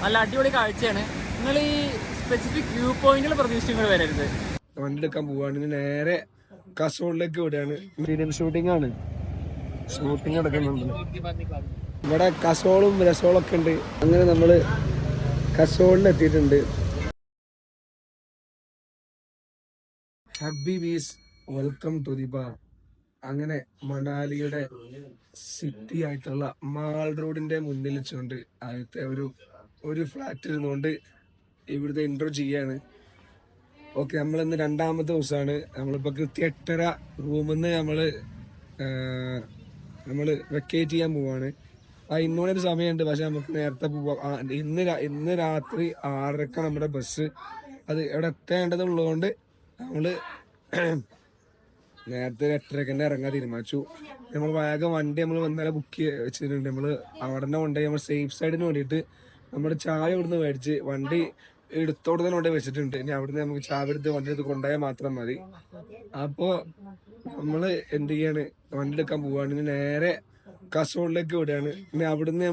നല്ല അടിപൊളി കാഴ്ചയാണ്. നിങ്ങൾ ഈ സ്പെസിഫിക് വ്യൂ പോയിന്റിൽ പ്രതീക്ഷിച്ച് വരരുത്. വണ്ടി എടുക്കാൻ പോവാണ്, നേരെ കസോളിലേക്ക് വിടുകയാണ്. ഫിലിം ഷൂട്ടിംഗ് ആണ്, ഷൂട്ടിംഗ് നടക്കുന്നുണ്ട് ഇവിടെ. കസോളും രസോളും ഒക്കെ ഉണ്ട്. അങ്ങനെ നമ്മള് കസോളിൽ എത്തിയിട്ടുണ്ട്. ഹബീബീസ് വെൽക്കം ടു ദി ബാർ. അങ്ങനെ മണാലിയുടെ സിറ്റി ആയിട്ടുള്ള മാൾ റോഡിന്റെ മുന്നിൽ വെച്ചുകൊണ്ട് ആദ്യത്തെ ഒരു ഫ്ലാറ്റിൽ നിന്നുകൊണ്ട് ഇവിടുത്തെ ഇൻട്രോ ചെയ്യാണ്. ഓക്കെ, നമ്മളിന്ന് രണ്ടാമത്തെ ദിവസമാണ്. നമ്മളിപ്പോൾ കൃത്യം 8:30 റൂമിൽ നിന്ന് നമ്മൾ വെക്കേറ്റ് ചെയ്യാൻ പോവാണ്. ഇന്നോടൊരു സമയമുണ്ട്, പക്ഷെ നമുക്ക് നേരത്തെ പോവാം. ഇന്ന് രാത്രി 6:30 നമ്മുടെ ബസ്. അത് ഇവിടെ എത്തേണ്ടതുള്ളതുകൊണ്ട് നമ്മള് നേരത്തെ 8:30 തന്നെ ഇറങ്ങാൻ തീരുമാനിച്ചു. നമ്മൾ വേഗം വണ്ടി നമ്മൾ ഇന്നലെ ബുക്ക് വെച്ചിട്ടുണ്ട്. നമ്മള് അവിടെ തന്നെ കൊണ്ടുപോയി നമ്മൾ സേഫ് സൈഡിന് വേണ്ടിയിട്ട് നമ്മുടെ ചായ ഇവിടുന്ന് മേടിച്ച് വണ്ടി എടുത്തോടെ തന്നെ കൊണ്ടുപോയി വെച്ചിട്ടുണ്ട്. ഇനി അവിടുന്ന് നമുക്ക് ചായ എടുത്ത് വണ്ടി എടുത്ത് കൊണ്ടുപോയാൽ മാത്രം മതി. അപ്പോൾ നമ്മള് എന്ത് ചെയ്യാണ്, വണ്ടി എടുക്കാൻ പോവാണ്. ഇനി നേരെ കസോളിലേക്ക് വിടുകയാണ്. ഇനി അവിടുന്ന്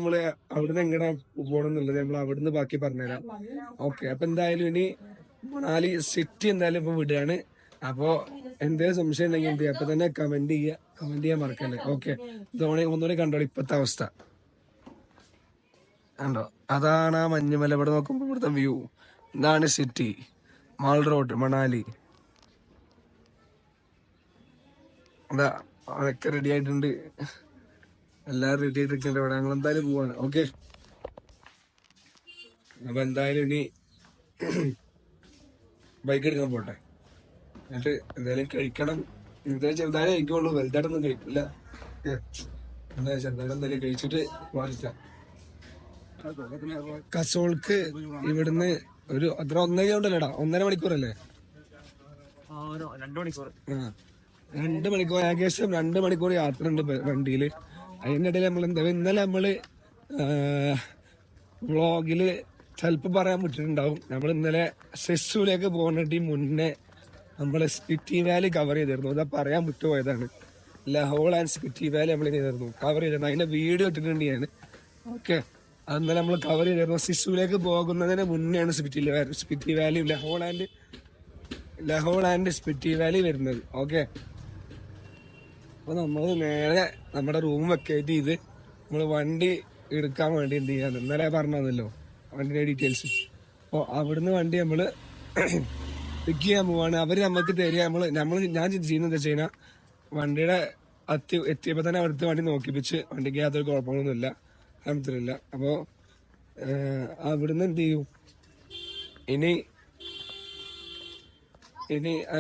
എങ്ങനെ പോകണം എന്നുള്ളത് നമ്മൾ അവിടുന്ന് ബാക്കി പറഞ്ഞുതരാം. ഓക്കെ, അപ്പൊ എന്തായാലും ഇനി മണാലി സിറ്റി എന്തായാലും ഇപ്പൊ വിടുകയാണ്. അപ്പോ എന്തെങ്കിലും സംശയം ഉണ്ടെങ്കിൽ എന്ത് ചെയ്യാം, അപ്പൊ തന്നെ കമന്റ് ചെയ്യാൻ മറക്കല്ലേ. ഓക്കെ, ഒന്നുകൂടി കണ്ടോളൂ ഇപ്പത്തെ അവസ്ഥ കണ്ടോ. അതാണ് ആ മഞ്ഞുമല. ഇവിടെ നോക്കുമ്പോ ഇവിടുത്തെ വ്യൂ. ഇതാണ് സിറ്റി, മാൾ റോഡ്, മണാലി. അതാ അതൊക്കെ റെഡി ആയിട്ടുണ്ട്, എല്ലാരും റെഡി ആയിട്ടിരിക്കുന്നുണ്ട് ഇവിടെ. ഞങ്ങൾ എന്തായാലും പോവാണ്. ഓക്കെ, അപ്പൊ എന്തായാലും ഇനി ബൈക്ക് എടുക്കാൻ പോട്ടെ. എന്നിട്ട് എന്തായാലും കഴിക്കണം. എന്തായാലും ചെറുതായാലും കഴിക്കുള്ളൂ, വലുതായിട്ടൊന്നും കഴിക്കില്ല. എന്തായാലും ചെറുതായിട്ട് എന്തായാലും കഴിച്ചിട്ട് വാങ്ങിക്കാം. കസോൾക്ക് ഇവിടുന്ന് ഒരു അത്ര 1.5 മണിക്കൂറല്ലേ? 2 മണിക്കൂർ. 2 മണിക്കൂർ, ഏകദേശം 2 മണിക്കൂർ യാത്ര ഉണ്ട് വണ്ടിയില്. അതിനിടയിൽ ഇന്നലെ നമ്മള് വ്ളോഗില് ചിലപ്പോൾ പറയാൻ പറ്റിയിട്ടുണ്ടാവും. നമ്മൾ ഇന്നലെ സെസ്സുലേക്ക് പോകുന്നതിന് മുന്നേ നമ്മള് സ്പിറ്റി വാലി കവർ ചെയ്തിരുന്നു. അതാ പറയാൻ വിട്ടുപോയതാണ്. ലഹോൾ ആൻഡ് സ്പിറ്റി വാലി നമ്മൾ ചെയ്തിരുന്നു, കവർ ചെയ്തിരുന്നു. അതിന്റെ വീഡിയോ ഇട്ടിട്ടുണ്ട് ഞാൻ. ഓക്കെ, അത് ഇന്നലെ നമ്മൾ കവർ ചെയ്തിരുന്നു. സിസുവിലേക്ക് പോകുന്നതിന് മുന്നെയാണ് Spiti valley Lahaul and Spiti valley വരുന്നത്. ഓക്കെ, അപ്പൊ നമ്മൾ നേരെ നമ്മുടെ റൂം വെക്കേറ്റ് ചെയ്ത് നമ്മൾ വണ്ടി എടുക്കാൻ വേണ്ടി എന്ത് ചെയ്യാന്ന് ഇന്നലെ പറഞ്ഞതല്ലോ, വണ്ടിയുടെ ഡീറ്റെയിൽസ്. അപ്പോൾ അവിടുന്ന് വണ്ടി നമ്മള് പിക്ക് ചെയ്യാൻ പോവാണ്. അവര് നമുക്ക് തരിക. ഞാൻ ചെയ്യുന്നത് എന്താ വെച്ച് കഴിഞ്ഞാൽ വണ്ടിയുടെ എത്തിയപ്പോ തന്നെ അവിടുത്തെ വണ്ടി നോക്കിപ്പിച്ച് വണ്ടിക്ക് യാതൊരു കുഴപ്പങ്ങളൊന്നുമില്ല, അഹമ്മദില്ല. അപ്പോ അവിടുന്ന് എന്ത് ചെയ്യും, ഇനി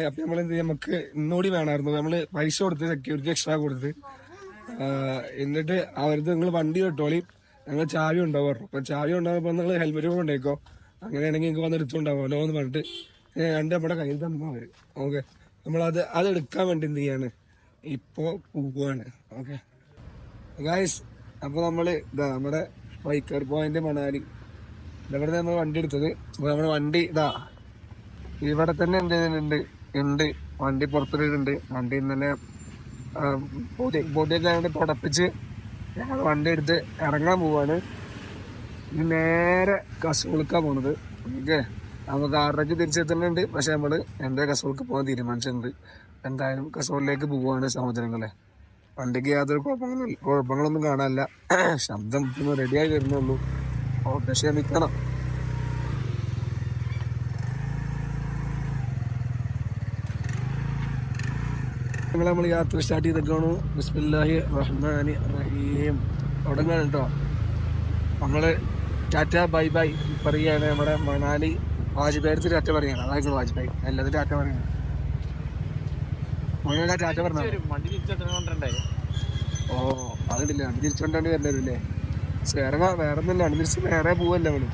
അപ്പൊ നമ്മളെന്ത് ചെയ്യും, നമുക്ക് ഇന്നുകൂടി വേണമായിരുന്നു. നമ്മള് പൈസ കൊടുത്ത് സെക്യൂരിറ്റി എക്സ്ട്രാ കൊടുത്ത് എന്നിട്ട് അവർക്ക് നിങ്ങൾ വണ്ടി കിട്ടോളി, ഞങ്ങൾ ചാവി ഉണ്ടാവും പറഞ്ഞു. അപ്പൊ ചാവി ഉണ്ടാകുമ്പോ നിങ്ങൾ ഹെൽമെറ്റ് കൊണ്ടേക്കോ, അങ്ങനെയാണെങ്കിൽ നിങ്ങൾക്ക് വന്ന് എടുത്തുണ്ടാവുമല്ലോ എന്ന് പറഞ്ഞിട്ട് നമ്മുടെ കയ്യിൽ തന്നു അവര്. ഓക്കെ, നമ്മളത് എടുക്കാൻ വേണ്ടി എന്ത് ചെയ്യാണ്, ഇപ്പോ പോവാണ്. ഓക്കെ ഗായ്സ്, അപ്പൊ നമ്മള് നമ്മുടെ ബൈക്കർ പോയിന്റ് മണാലി ഇവിടെ നമ്മൾ വണ്ടി എടുത്തത്. അപ്പൊ നമ്മുടെ വണ്ടി ഇവിടെ തന്നെ എന്ത് ചെയ്യുന്നുണ്ട്, വണ്ടി പുറത്തിട്ടുണ്ട്. വണ്ടി ഇന്നലെ ബോഡിയൊക്കെ തുടപ്പിച്ച് ഞങ്ങൾ വണ്ടി എടുത്ത് ഇറങ്ങാൻ പോവാണ്. ഇനി നേരെ കസോളിക്കാ പോണത്. ഓക്കെ, നമുക്ക് 6:30 തിരിച്ചെത്തുന്നുണ്ട്. പക്ഷെ നമ്മള് കസോൾക്ക് പോകാൻ തീരുമാനിച്ചിട്ടുണ്ട്. എന്തായാലും കസോളിലേക്ക് പോവാണ് സഹോദരങ്ങളെ. വണ്ടിക്ക് യാതൊരു കുഴപ്പങ്ങളൊന്നും കാണാനില്ല. ശബ്ദം റെഡിയായി വരുന്നുള്ളൂ. ഓക്കെ, ക്ഷമിക്കണം. നമ്മൾ യാത്ര സ്റ്റാർട്ട് ചെയ്തേക്കാണു. ബിസ്മില്ലാഹി റഹ്മാനി റഹീം തുടങ്ങാണ് കേട്ടോ. നമ്മള് ടാറ്റ ബൈ ബൈ പറയാണ്. നമ്മുടെ മണാലി വാജ്പേയി ടാറ്റ പറയാണ്. അതായത് വാജ്പേയി എല്ലാത്തിനും ടാറ്റ പറയാണ്. ടാറ്റ പറഞ്ഞ അതില്ല, അണി തിരിച്ചോണ്ടാണ്ട് വരണ്ടല്ലേ. വേറെ ഒന്നല്ല, അണി തിരിച്ച് വേറെ പോവല്ലേ അവള്.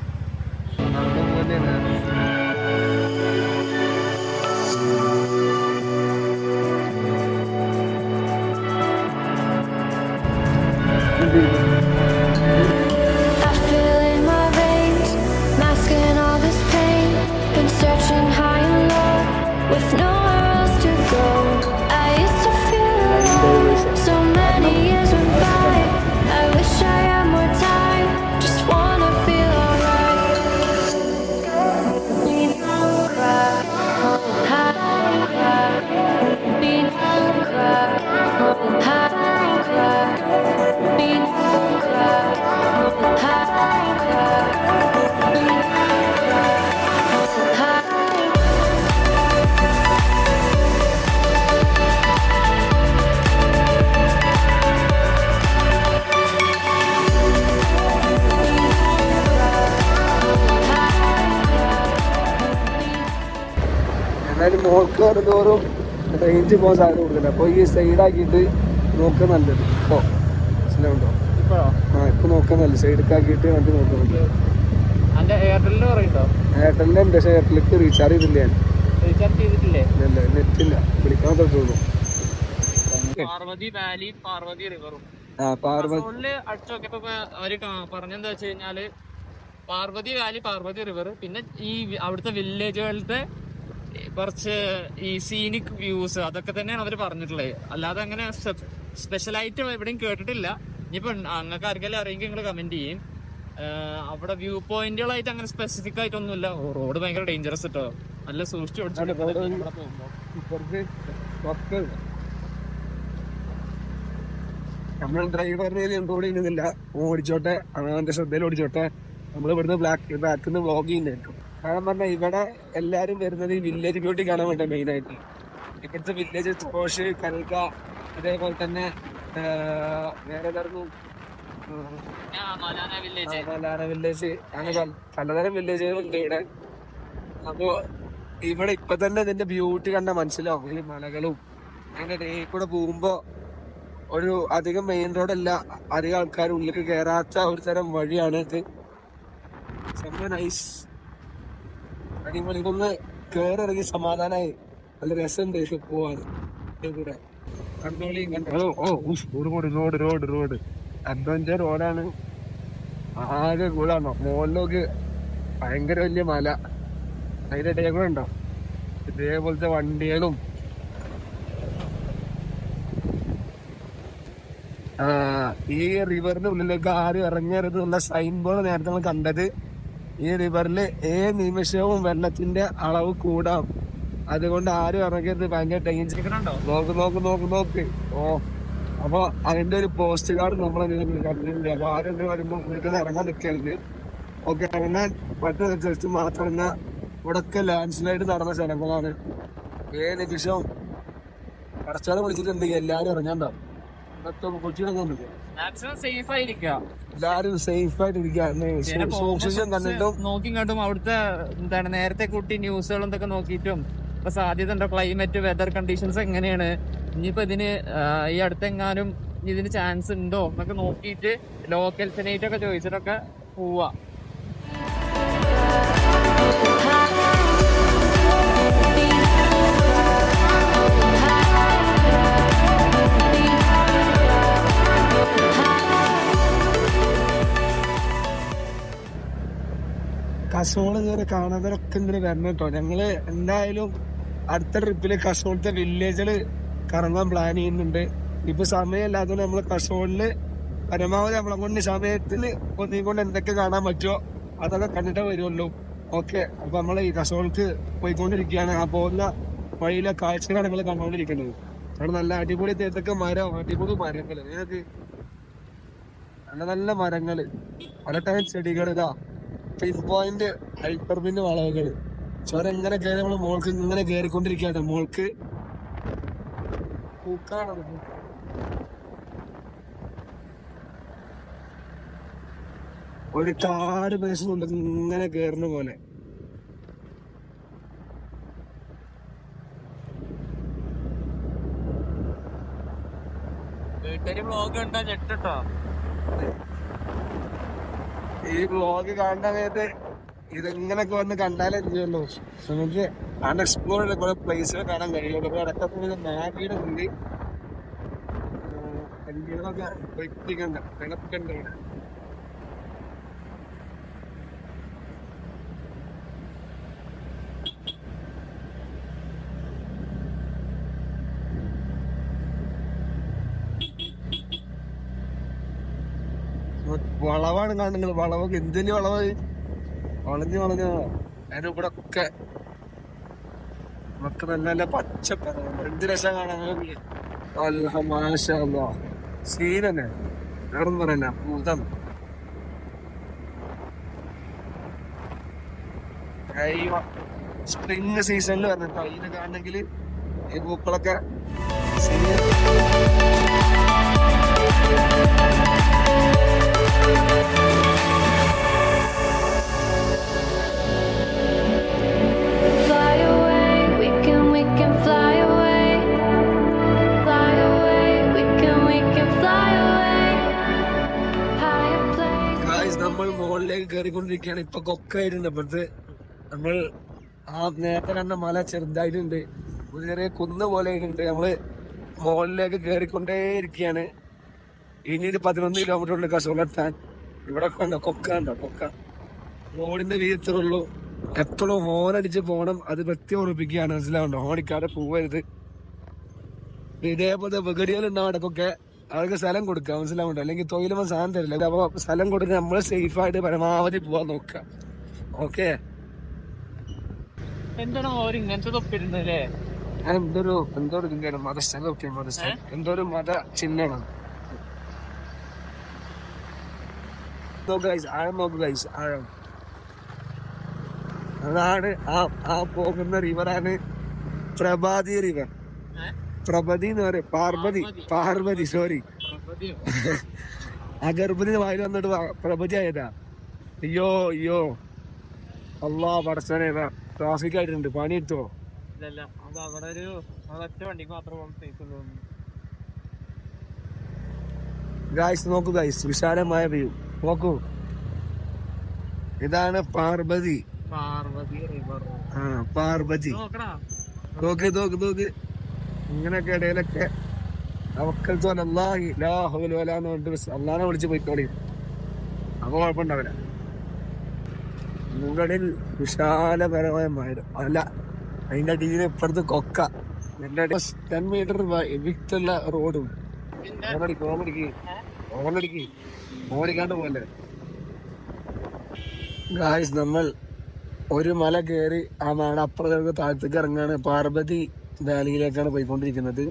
I wish I had more time, just wanna feel alright. അതിന് മോൾക്ക് വരുന്നതോറും റേഞ്ച് പോകാൻ സാധ്യത കൂടുതൽ. അപ്പോൾ ഈ സൈഡാക്കിയിട്ട് നോക്കാൻ നല്ലത്. ഇപ്പോൾ മനസ്സിലാവുണ്ടോ? ഇപ്പൊ നോക്കാൻ നല്ല സൈഡൊക്കെ വണ്ടി നോക്കുന്നുണ്ട്. എയർടെലിന്റെ ഉണ്ട്, പക്ഷേ എയർടെലിക്ക് റീചാർജ് ചെയ്തില്ല ഞാൻ. ഇല്ല, നെറ്റില്ല, വിളിക്കാൻ തൊട്ടുള്ളൂ. പാർവതി വാലി, പാർവതി റിവറും പറഞ്ഞെന്താ വെച്ച് കഴിഞ്ഞാല് പാർവതി വാലി, പാർവതി റിവർ, പിന്നെ ഈ അവിടുത്തെ വില്ലേജുകളുടെ കുറച്ച് ഈ സീനിക് വ്യൂസ് അതൊക്കെ തന്നെയാണ് അവര് പറഞ്ഞിട്ടുള്ളത്. അല്ലാതെ അങ്ങനെ സ്പെഷ്യലായിട്ട് എവിടെയും കേട്ടിട്ടില്ല. ഇനിയിപ്പോ അങ്ങക്ക് ആർക്കെല്ലാം അറിയെങ്കിൽ നിങ്ങൾ കമന്റ് ചെയ്യും. അവിടെ വ്യൂ പോയിന്റുകളായിട്ട് അങ്ങനെ സ്പെസിഫിക് ആയിട്ടൊന്നുമില്ല. റോഡ് ഭയങ്കര ഡേഞ്ചറസ് കേട്ടോ, നല്ല സൂക്ഷിച്ചു നമ്മൾ ഡ്രൈവറിനെ എൻറോഡ് ചെയ്യുന്നില്ല, ഓടിച്ചോട്ടെ, അവന്റെ ശ്രദ്ധയിൽ ഓടിച്ചോട്ടെ. നമ്മൾ ഇവിടുന്ന് ബാക്കിൽ വ്ളോഗ് ചെയ്യുന്നതായിരിക്കും. കാരണം പറഞ്ഞാൽ ഇവിടെ എല്ലാരും വരുന്നത് ഈ വില്ലേജ് ബ്യൂട്ടി കാണാൻ വേണ്ടി മെയിൻ ആയിട്ട്. ഇവിടുത്തെ വില്ലേജ് തോഷ്, കൽക്ക, അതേപോലെ തന്നെ വേറെ ഏതായിരുന്നു മലാന വില്ലേജ്, അങ്ങനെ പലതരം വില്ലേജുകളുണ്ട് ഇവിടെ. അപ്പോ ഇവിടെ ഇപ്പൊ തന്നെ ഇതിന്റെ ബ്യൂട്ടി കണ്ട മനസ്സിലാവും. ഈ മലകളും അങ്ങനെ ഡേ കൂടെ പോകുമ്പോ ഒരു അധികം മെയിൻ റോഡല്ല, അധികം ആൾക്കാർ ഉള്ളിലേക്ക് കയറാത്ത ഒരു തരം വഴിയാണ് ഇത്. സംഭവം നൈസ്, അടിപൊളി. ഇതൊന്ന് കേറിറങ്ങി സമാധാനമായി നല്ല രസമുണ്ട് പോവാണ്. റോഡ് അഡ്വഞ്ചർ റോഡാണ്. ആകെ കൂടാണോ മോളിലേക്ക് ഭയങ്കര വലിയ മല, അതിന്റെ ഇടയിൽ കൂടെ ഉണ്ടോ ഇതേപോലത്തെ വണ്ടികളും. ഈ റിവറിന്റെ ഉള്ളിലേക്ക് ആരും ഇറങ്ങരുത് എന്നുള്ള സൈൻ ബോർഡ് നേരത്തെ നമ്മൾ കണ്ടത്. ഈ റിവറിൽ ഏത് നിമിഷവും വെള്ളത്തിന്റെ അളവ് കൂടാം, അതുകൊണ്ട് ആരും ഇറങ്ങരുത്, ഭയങ്കര ഡേഞ്ചർ. നോക്ക്. അപ്പൊ അതിന്റെ ഒരു പോസ്റ്റ് കാർഡ് നമ്മളെ കണ്ടിട്ടുണ്ട്. അപ്പൊ ആരും വരുമ്പോ വീട്ടിൽ ഇറങ്ങാൻ നിൽക്കരുത്. ഓക്കെ, ഇറങ്ങാൻ പറ്റുന്ന ജസ്റ്റ് മാത്രമല്ല, ഇവിടൊക്കെ ലാൻഡ് സ്ലൈഡ് നടന്ന സ്ഥലങ്ങളാണ്. ഏത് നിമിഷവും കടച്ചാൽ വിളിച്ചിട്ടുണ്ട് എല്ലാരും ഇറങ്ങാണ്ടാവും. മാക്സിമം സേഫ് ആയിരിക്കുക, എല്ലാരും സേഫ് ആയിട്ടിരിക്കുക. നോക്കിയും കണ്ടും അവിടുത്തെ എന്താണ് നേരത്തെ കൂട്ടി ന്യൂസുകളും ഇതൊക്കെ നോക്കിയിട്ടും ഇപ്പൊ സാധ്യത ഉണ്ടോ, ക്ലൈമറ്റ്, വെതർ കണ്ടീഷൻസ് എങ്ങനെയാണ്, ഇനിയിപ്പോ ഇതിന് ഈ അടുത്തെങ്ങാനും ഇതിന് ചാൻസ് ഉണ്ടോ എന്നൊക്കെ നോക്കിയിട്ട് ലോക്കൽസിനായിട്ടൊക്കെ ചോദിച്ചിട്ടൊക്കെ പോവാ. കസോള് ഇതുവരെ കാണാത്തവരൊക്കെ ഇങ്ങനെ വരണം കേട്ടോ. ഞങ്ങള് എന്തായാലും അടുത്ത ട്രിപ്പില് കസോളത്തെ വില്ലേജില് കറങ്ങാൻ പ്ലാൻ ചെയ്യുന്നുണ്ട്. ഇപ്പൊ സമയമില്ലാത്തതുകൊണ്ട് നമ്മള് കസോളില് പരമാവധി നമ്മളെ കൊണ്ട് സമയത്തിൽ ഒന്നിക്കൊണ്ട് എന്തൊക്കെ കാണാൻ പറ്റുമോ അതൊക്കെ കണ്ടിട്ടേ വരുള്ളൂ. ഓക്കെ, അപ്പൊ നമ്മള് ഈ കസോൾക്ക് പോയിക്കൊണ്ടിരിക്കുകയാണ്. ആ പോകുന്ന വഴിയിലെ കാഴ്ചകളാണ് നിങ്ങൾ കണ്ടുകൊണ്ടിരിക്കുന്നത്. അവിടെ നല്ല അടിപൊളി തേത്തൊക്കെ അടിപൊളി മരങ്ങള്, ഏത് നല്ല നല്ല മരങ്ങള്, പല ടൈം ചെടികൾ. ഇതാ പിൻ പോയിന്റ് ഹൈപ്പർബിന്റെ വളവുകള്. ചോര എങ്ങനെ കയറി നമ്മള് മോൾക്ക് ഇങ്ങനെ കയറിക്കൊണ്ടിരിക്കുകയാണ്. മോൾക്ക് പൂക്കാണത്. ഒരു കാട് പേശുന്നുണ്ട് ഇങ്ങനെ കയറുന്ന പോലെ. ഈ വ്ളോഗ് കാണുന്ന സമയത്ത് ഇതെങ്ങനൊക്കെ വന്ന് കണ്ടാലേ ചെയ്യുള്ളൂ. നമുക്ക് അൺഎക്സ്പ്ലോർഡ് കുറെ പ്ലേസുകൾ കാണാൻ കഴിയുള്ളൂ. അടക്കത്തിന് മാഗിയുടെ ഉണ്ട്, വണ്ടികളൊക്കെ വെട്ടിക്കണ്ട കിണക്കണ്ട്. വളവാണ് കാണുന്നത്. വളവൊക്കെ എന്തിന്റെ വളവ്, വളഞ്ഞു അതിന് ഇവിടെ ഒക്കെ നല്ല നല്ല പച്ചപ്പറ എന്ത് രസം കാണാൻ. സീൻ തന്നെ, വേറൊന്നും പറയല്ല, ഭൂതം. സ്പ്രിങ് സീസണിൽ വന്നിട്ടോ ഇതിനൊക്കെ ആണെങ്കിൽ ഈ പൂക്കളൊക്കെ Fly away, we can കയറിക്കൊണ്ടിരിക്കുകയാണ്. ഇപ്പൊ കൊക്കായിട്ടുണ്ട്. ഇപ്പോഴത്തെ നമ്മൾ ആ നേരത്തെ കണ്ട മല ചെറുതായിട്ടുണ്ട്, ഒരു ചെറിയ കുന്ന് പോലെ ഉണ്ട്. നമ്മള് മുകളിലേക്ക് കയറിക്കൊണ്ടേ ഇരിക്കുകയാണ്. ഇനി ഒരു 11 കിലോമീറ്റർ ഉണ്ട് കസോളെത്താൻ. ഇവിടെ കണ്ടോ കൊക്ക റോഡിന്റെ വീഴ്ത്തുള്ളൂ. എപ്പോഴും ഹോണടിച്ച് പോകണം, അത് വ്യക്തി ഉറപ്പിക്കുകയാണ്. മനസ്സിലാവുണ്ടോ? ഹോണിക്കാതെ പോവരുത്. ഇതേപോലെ വികടികളുണ്ടാവും ഇടക്കൊക്കെ, അവർക്ക് സ്ഥലം കൊടുക്കുക. മനസ്സിലാവുണ്ടോ? അല്ലെങ്കിൽ തൊഴിലുമ്പോൾ സാധനം തരില്ല. അപ്പൊ സ്ഥലം കൊടുത്ത് നമ്മൾ സേഫായിട്ട് പരമാവധി പോവാൻ നോക്കുക. ഓക്കെ, എന്താണ് അവർ ഇങ്ങനത്തെ തൊപ്പിരുന്നല്ലേ? എന്തോ ഒരു മതസ്ഥലം, എന്തോ ഒരു മത ചിഹ്നമാണ്. ആഴം അതാണ്. ആ പോകുന്ന റിവറാണ് പ്രഭാതി റിവർ. പ്രഭതി എന്ന് പറയും, പാർവതി സോറി. ആ ഗർഭത്തിന് വായിൽ വന്നിട്ട് പ്രഭതി ആയതാ. അയ്യോ അള്ളാ പടച്ചോനെ, ട്രാഫിക് ആയിട്ടുണ്ട്. പണി എടുത്തോ? ഗായ്സ് നോക്കൂ, ഗായ്സ് വിശാലമായ വ്യൂ നോക്കൂ. ഇതാണ് പാർവതി. പാർവതി നോക്ക്. ഇങ്ങനെയൊക്കെ ഇടയിലൊക്കെ അള്ളാനെ വിളിച്ച് പോയിക്കോളി. അപ്പൊ കുഴപ്പമുണ്ടാവില്ല. മുകളിൽ വിശാലപരമായ മഴ അല്ല, അതിന്റെ അടിയിൽ ഇപ്പുറത്ത് കൊക്ക. എന്റെ 10 മീറ്റർ വിത്തുള്ള റോഡും. ഓടിക്കാണ്ട് പോലെ. ഗായ്സ് നമ്മൾ ഒരു മല കയറി ആ മല അപ്പുറത്തേക്ക് താഴത്തേക്ക് ഇറങ്ങാണ്. പാർവതി വാലിയിലേക്കാണ് പോയിക്കൊണ്ടിരിക്കുന്നത്.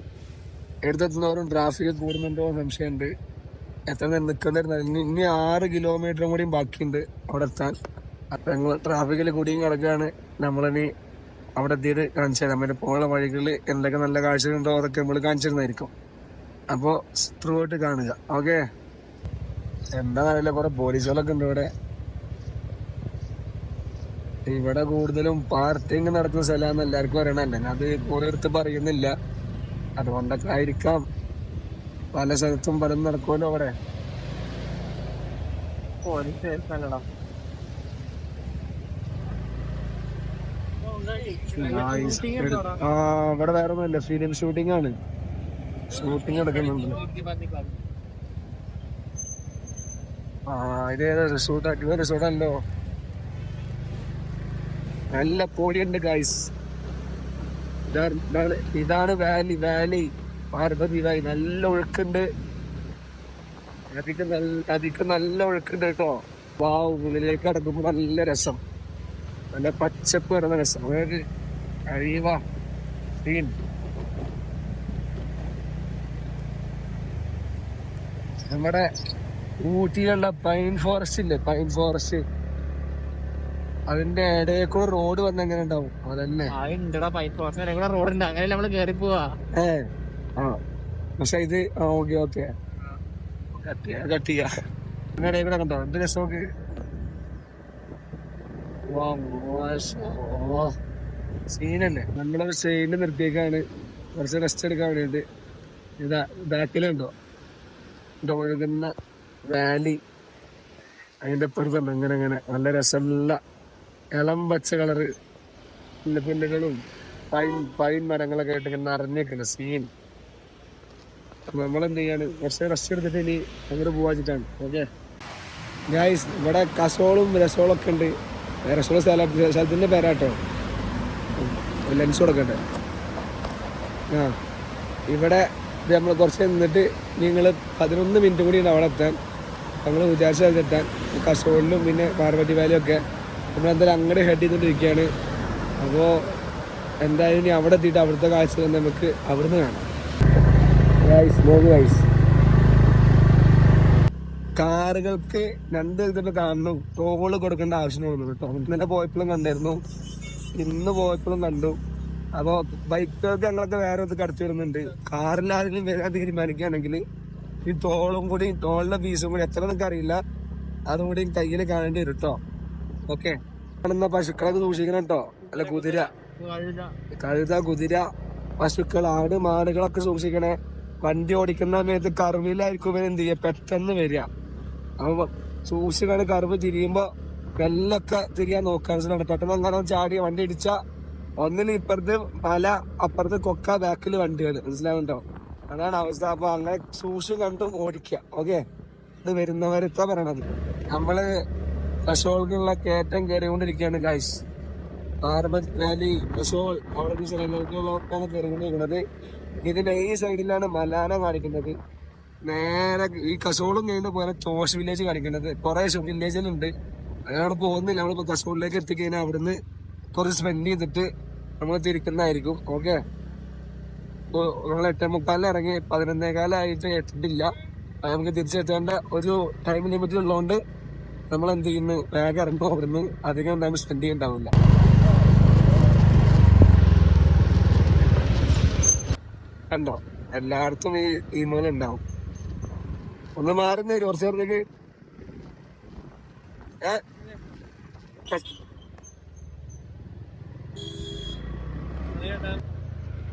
എടുത്തെത്തുന്നവരും ട്രാഫിക് കൂടുന്നുണ്ടോ സംശയമുണ്ട്. എത്ര നിൽക്കുന്നുണ്ടായിരുന്നു. ഇനി 6 കിലോമീറ്ററും കൂടിയും ബാക്കിയുണ്ട് അവിടെ എത്താൻ. അപ്പൊ ഞങ്ങൾ ട്രാഫിക്കിൽ കൂടിയും കിടക്കുകയാണ്. നമ്മളിനി അവിടെ എത്തിയിട്ട് കാണിച്ചു തരാം. മറ്റേ പോകുന്ന വഴികളിൽ എന്തൊക്കെ നല്ല കാഴ്ചകളുണ്ടോ അതൊക്കെ നമ്മൾ കാണിച്ചിരുന്നായിരിക്കും. അപ്പോൾ ത്രൂ ആയിട്ട് കാണുക. ഓക്കെ, എന്താണെന്നറിയില്ല, കുറെ പോലീസുകളൊക്കെ ഉണ്ട് ഇവിടെ. ഇവിടെ കൂടുതലും പാർട്ടിങ് നടക്കുന്ന സ്ഥലമാണെന്ന് എല്ലാവർക്കും അറിയണല്ലേ. അത് ഓരോരുത്തർ പറയുന്നില്ല, അതുകൊണ്ടൊക്കെ ആയിരിക്കാം. പല സ്ഥലത്തും പലതും നടക്കുമല്ലോ അവിടെ. ഇവിടെ വേറെ ഒന്നുമില്ല, ഫിലിം ഷൂട്ടിംഗ് ആണ്. ഷൂട്ടിംഗ് നടക്കുന്നുണ്ട്. ഇതേതാ റിസോർട്ട്? അടിപൊളി റിസോർട്ടല്ലോ, നല്ല പൊടിയുണ്ട് ഗൈസ്. ഇതാണ് വാലി പാർവതി വാലി. നല്ല ഒഴുക്കുണ്ട്, നദിക്ക് നല്ല ഒഴുക്കുണ്ട് കേട്ടോ. വാവ്, ഉള്ളിലേക്ക് അടക്കുമ്പോ നല്ല രസം, നല്ല പച്ചപ്പ് വരുന്ന രസം. അതായത് കഴിവാ സീൻ. നമ്മുടെ ഊട്ടിയിലുള്ള പൈൻ ഫോറസ്റ്റ് ഇല്ലേ, പൈൻ ഫോറസ്റ്റ്, അതിന്റെ ഇടയിൽ കൂടെ റോഡ് വന്ന എങ്ങനെ ഉണ്ടാവും? അതന്നെ റോഡുണ്ട്, അങ്ങനെ നമ്മള് കേറി പോവാ. പക്ഷെ ഇത് ഓക്കെ കട്ട് ചെയ്യാ. ഇടയിൽ കൂടെ കണ്ടോ എന്ത് രസമൊക്കെ. സീനല്ലേ. നമ്മളൊരു സൈഡിൽ നിർത്തിയേക്കാണ്, കുറച്ച് റെസ്റ്റ് എടുക്കാൻ വേണ്ടിയിട്ട്. ഇതാ ബാക്കിലുണ്ടോ ഒഴുകുന്ന വാലി, അതിന്റെ അപ്പുറത്തുണ്ട് ഇങ്ങനെ നല്ല രസമുള്ള ഇളം പച്ച കളറ് പുല്ലുകളും പൈൻ മരങ്ങളൊക്കെ ആയിട്ട് ഇങ്ങനെ നിറഞ്ഞേക്കുന്ന സീൻ. നമ്മളെന്ത് ചെയ്യാണ്, കുറച്ച് റെസ്റ്റ് എടുത്തിട്ട് ഇനി അങ്ങോട്ട് പോവാച്ചിട്ടാണ്. ഓക്കെ ഗൈസ്, ഇവിടെ കസോളും രസോളൊക്കെ ഉണ്ട്. രസോള സ്ഥലത്തിന്റെ പേരാട്ടോ, ലെൻസ് കൊടുക്കട്ടെ. ഇവിടെ നമ്മൾ കുറച്ച് നിന്നിട്ട് നിങ്ങൾ 11 മിനിറ്റ് കൂടി ഉണ്ട് അവിടെ എത്താൻ. നമ്മൾ വിചാരിച്ച സ്ഥലത്തെത്താൻ. കസോളിലും പിന്നെ പാർവതി വാലിയും ഒക്കെ നമ്മളെന്തായാലും അങ്ങോട്ട് ഹെഡ് ചെയ്തുകൊണ്ടിരിക്കുകയാണ്. അപ്പോൾ എന്തായാലും ഇനി അവിടെ എത്തിയിട്ട് അവിടുത്തെ കാഴ്ച നമുക്ക് അവിടുന്ന് കാണാം. കാറുകൾക്ക് 2 വിധത്തിൽ കാണണം, ടോള് കൊടുക്കേണ്ട ആവശ്യം തോന്നുന്നു കേട്ടോ. ഇന്നലെ പോയപ്പോഴും കണ്ടായിരുന്നു, ഇന്ന് പോയപ്പോഴും കണ്ടു. അപ്പോൾ ബൈക്കുകൾക്ക് ഞങ്ങളൊക്കെ വേറെ ഒന്ന് കടത്തി വിടുന്നുണ്ട്. കാറിലാരെങ്കിലും വരാൻ തീരുമാനിക്കുകയാണെങ്കിൽ ഈ ടോളിന്റെ ഫീസും കൂടി എത്ര നിങ്ങൾക്ക് അറിയില്ല, അതും കൂടി കയ്യിൽ കാണേണ്ടി വരും കേട്ടോ. ഓക്കെ, കാണുന്ന പശുക്കളൊക്കെ സൂക്ഷിക്കണം കേട്ടോ. അല്ല കുതിര, പശുക്കൾ, ആട്, മാടുകളൊക്കെ സൂക്ഷിക്കണേ. വണ്ടി ഓടിക്കുന്ന സമയത്ത് കർവിലായിരിക്കും എന്ത് ചെയ്യുക, പെട്ടെന്ന് വരിക. അപ്പൊ സൂക്ഷിക്കാണ്. കർവ് തിരിയുമ്പോ വെല്ലൊക്കെ തിരിയാൻ നോക്കാൻ പെട്ടെന്ന് അങ്ങനെ ചാടി വണ്ടി ഇടിച്ച ഒന്നിന് ഇപ്പുറത്ത് മല അപ്പുറത്ത് കൊക്ക ബാക്കിൽ വണ്ടികൾ മനസ്സിലാവുന്നുണ്ടോ? അതാണ് അവസ്ഥ. അപ്പൊ അങ്ങനെ സൂക്ഷിച്ചും കണ്ടും ഓടിക്കുക. ഓക്കെ, ഇത് വരുന്നവരെത്താ പറയണത്. നമ്മള് കശോൾക്കുള്ള കയറ്റം കയറിക്കൊണ്ടിരിക്കുകയാണ് ഗൈസ്. പാർവതി വാലി കശോൾ അവിടെ സ്ഥലങ്ങളിലേക്കാണ് കയറിക്കൊണ്ടിരിക്കുന്നത്. ഇതിന്റെ ഈ സൈഡിലാണ് മലാന കാണിക്കുന്നത്. നേരെ ഈ കശോളും കഴിഞ്ഞ പോലെ ചോഷ് വില്ലേജ് കാണിക്കുന്നത്. കുറെ വില്ലേജിലുണ്ട്. അയാളെ പോകുന്നില്ല. നമ്മളിപ്പോ കശോളിലേക്ക് എത്തിക്കഴിഞ്ഞാൽ അവിടുന്ന് കുറച്ച് സ്പെൻഡ് ചെയ്തിട്ട് നമ്മൾ തിരിക്കുന്നതായിരിക്കും. ഓക്കെ, നമ്മൾ 8:45 ഇറങ്ങി 11:15 എത്തിയിട്ടില്ല. നമുക്ക് തിരിച്ചെത്തേണ്ട ഒരു ടൈം ലിമിറ്റ് ഉള്ളതുകൊണ്ട് നമ്മൾ എന്ത് ചെയ്യുന്നു, വേഗം ഇറങ്ങും. അവിടുന്ന് അധികം ടൈം സ്പെൻഡ് ചെയ്യണ്ടാവില്ല. കണ്ടോ, എല്ലായിടത്തും ഈ ടീമുകൾ ഉണ്ടാവും. ഒന്ന് മാറുന്ന കുറച്ചു നേരത്തേക്ക്.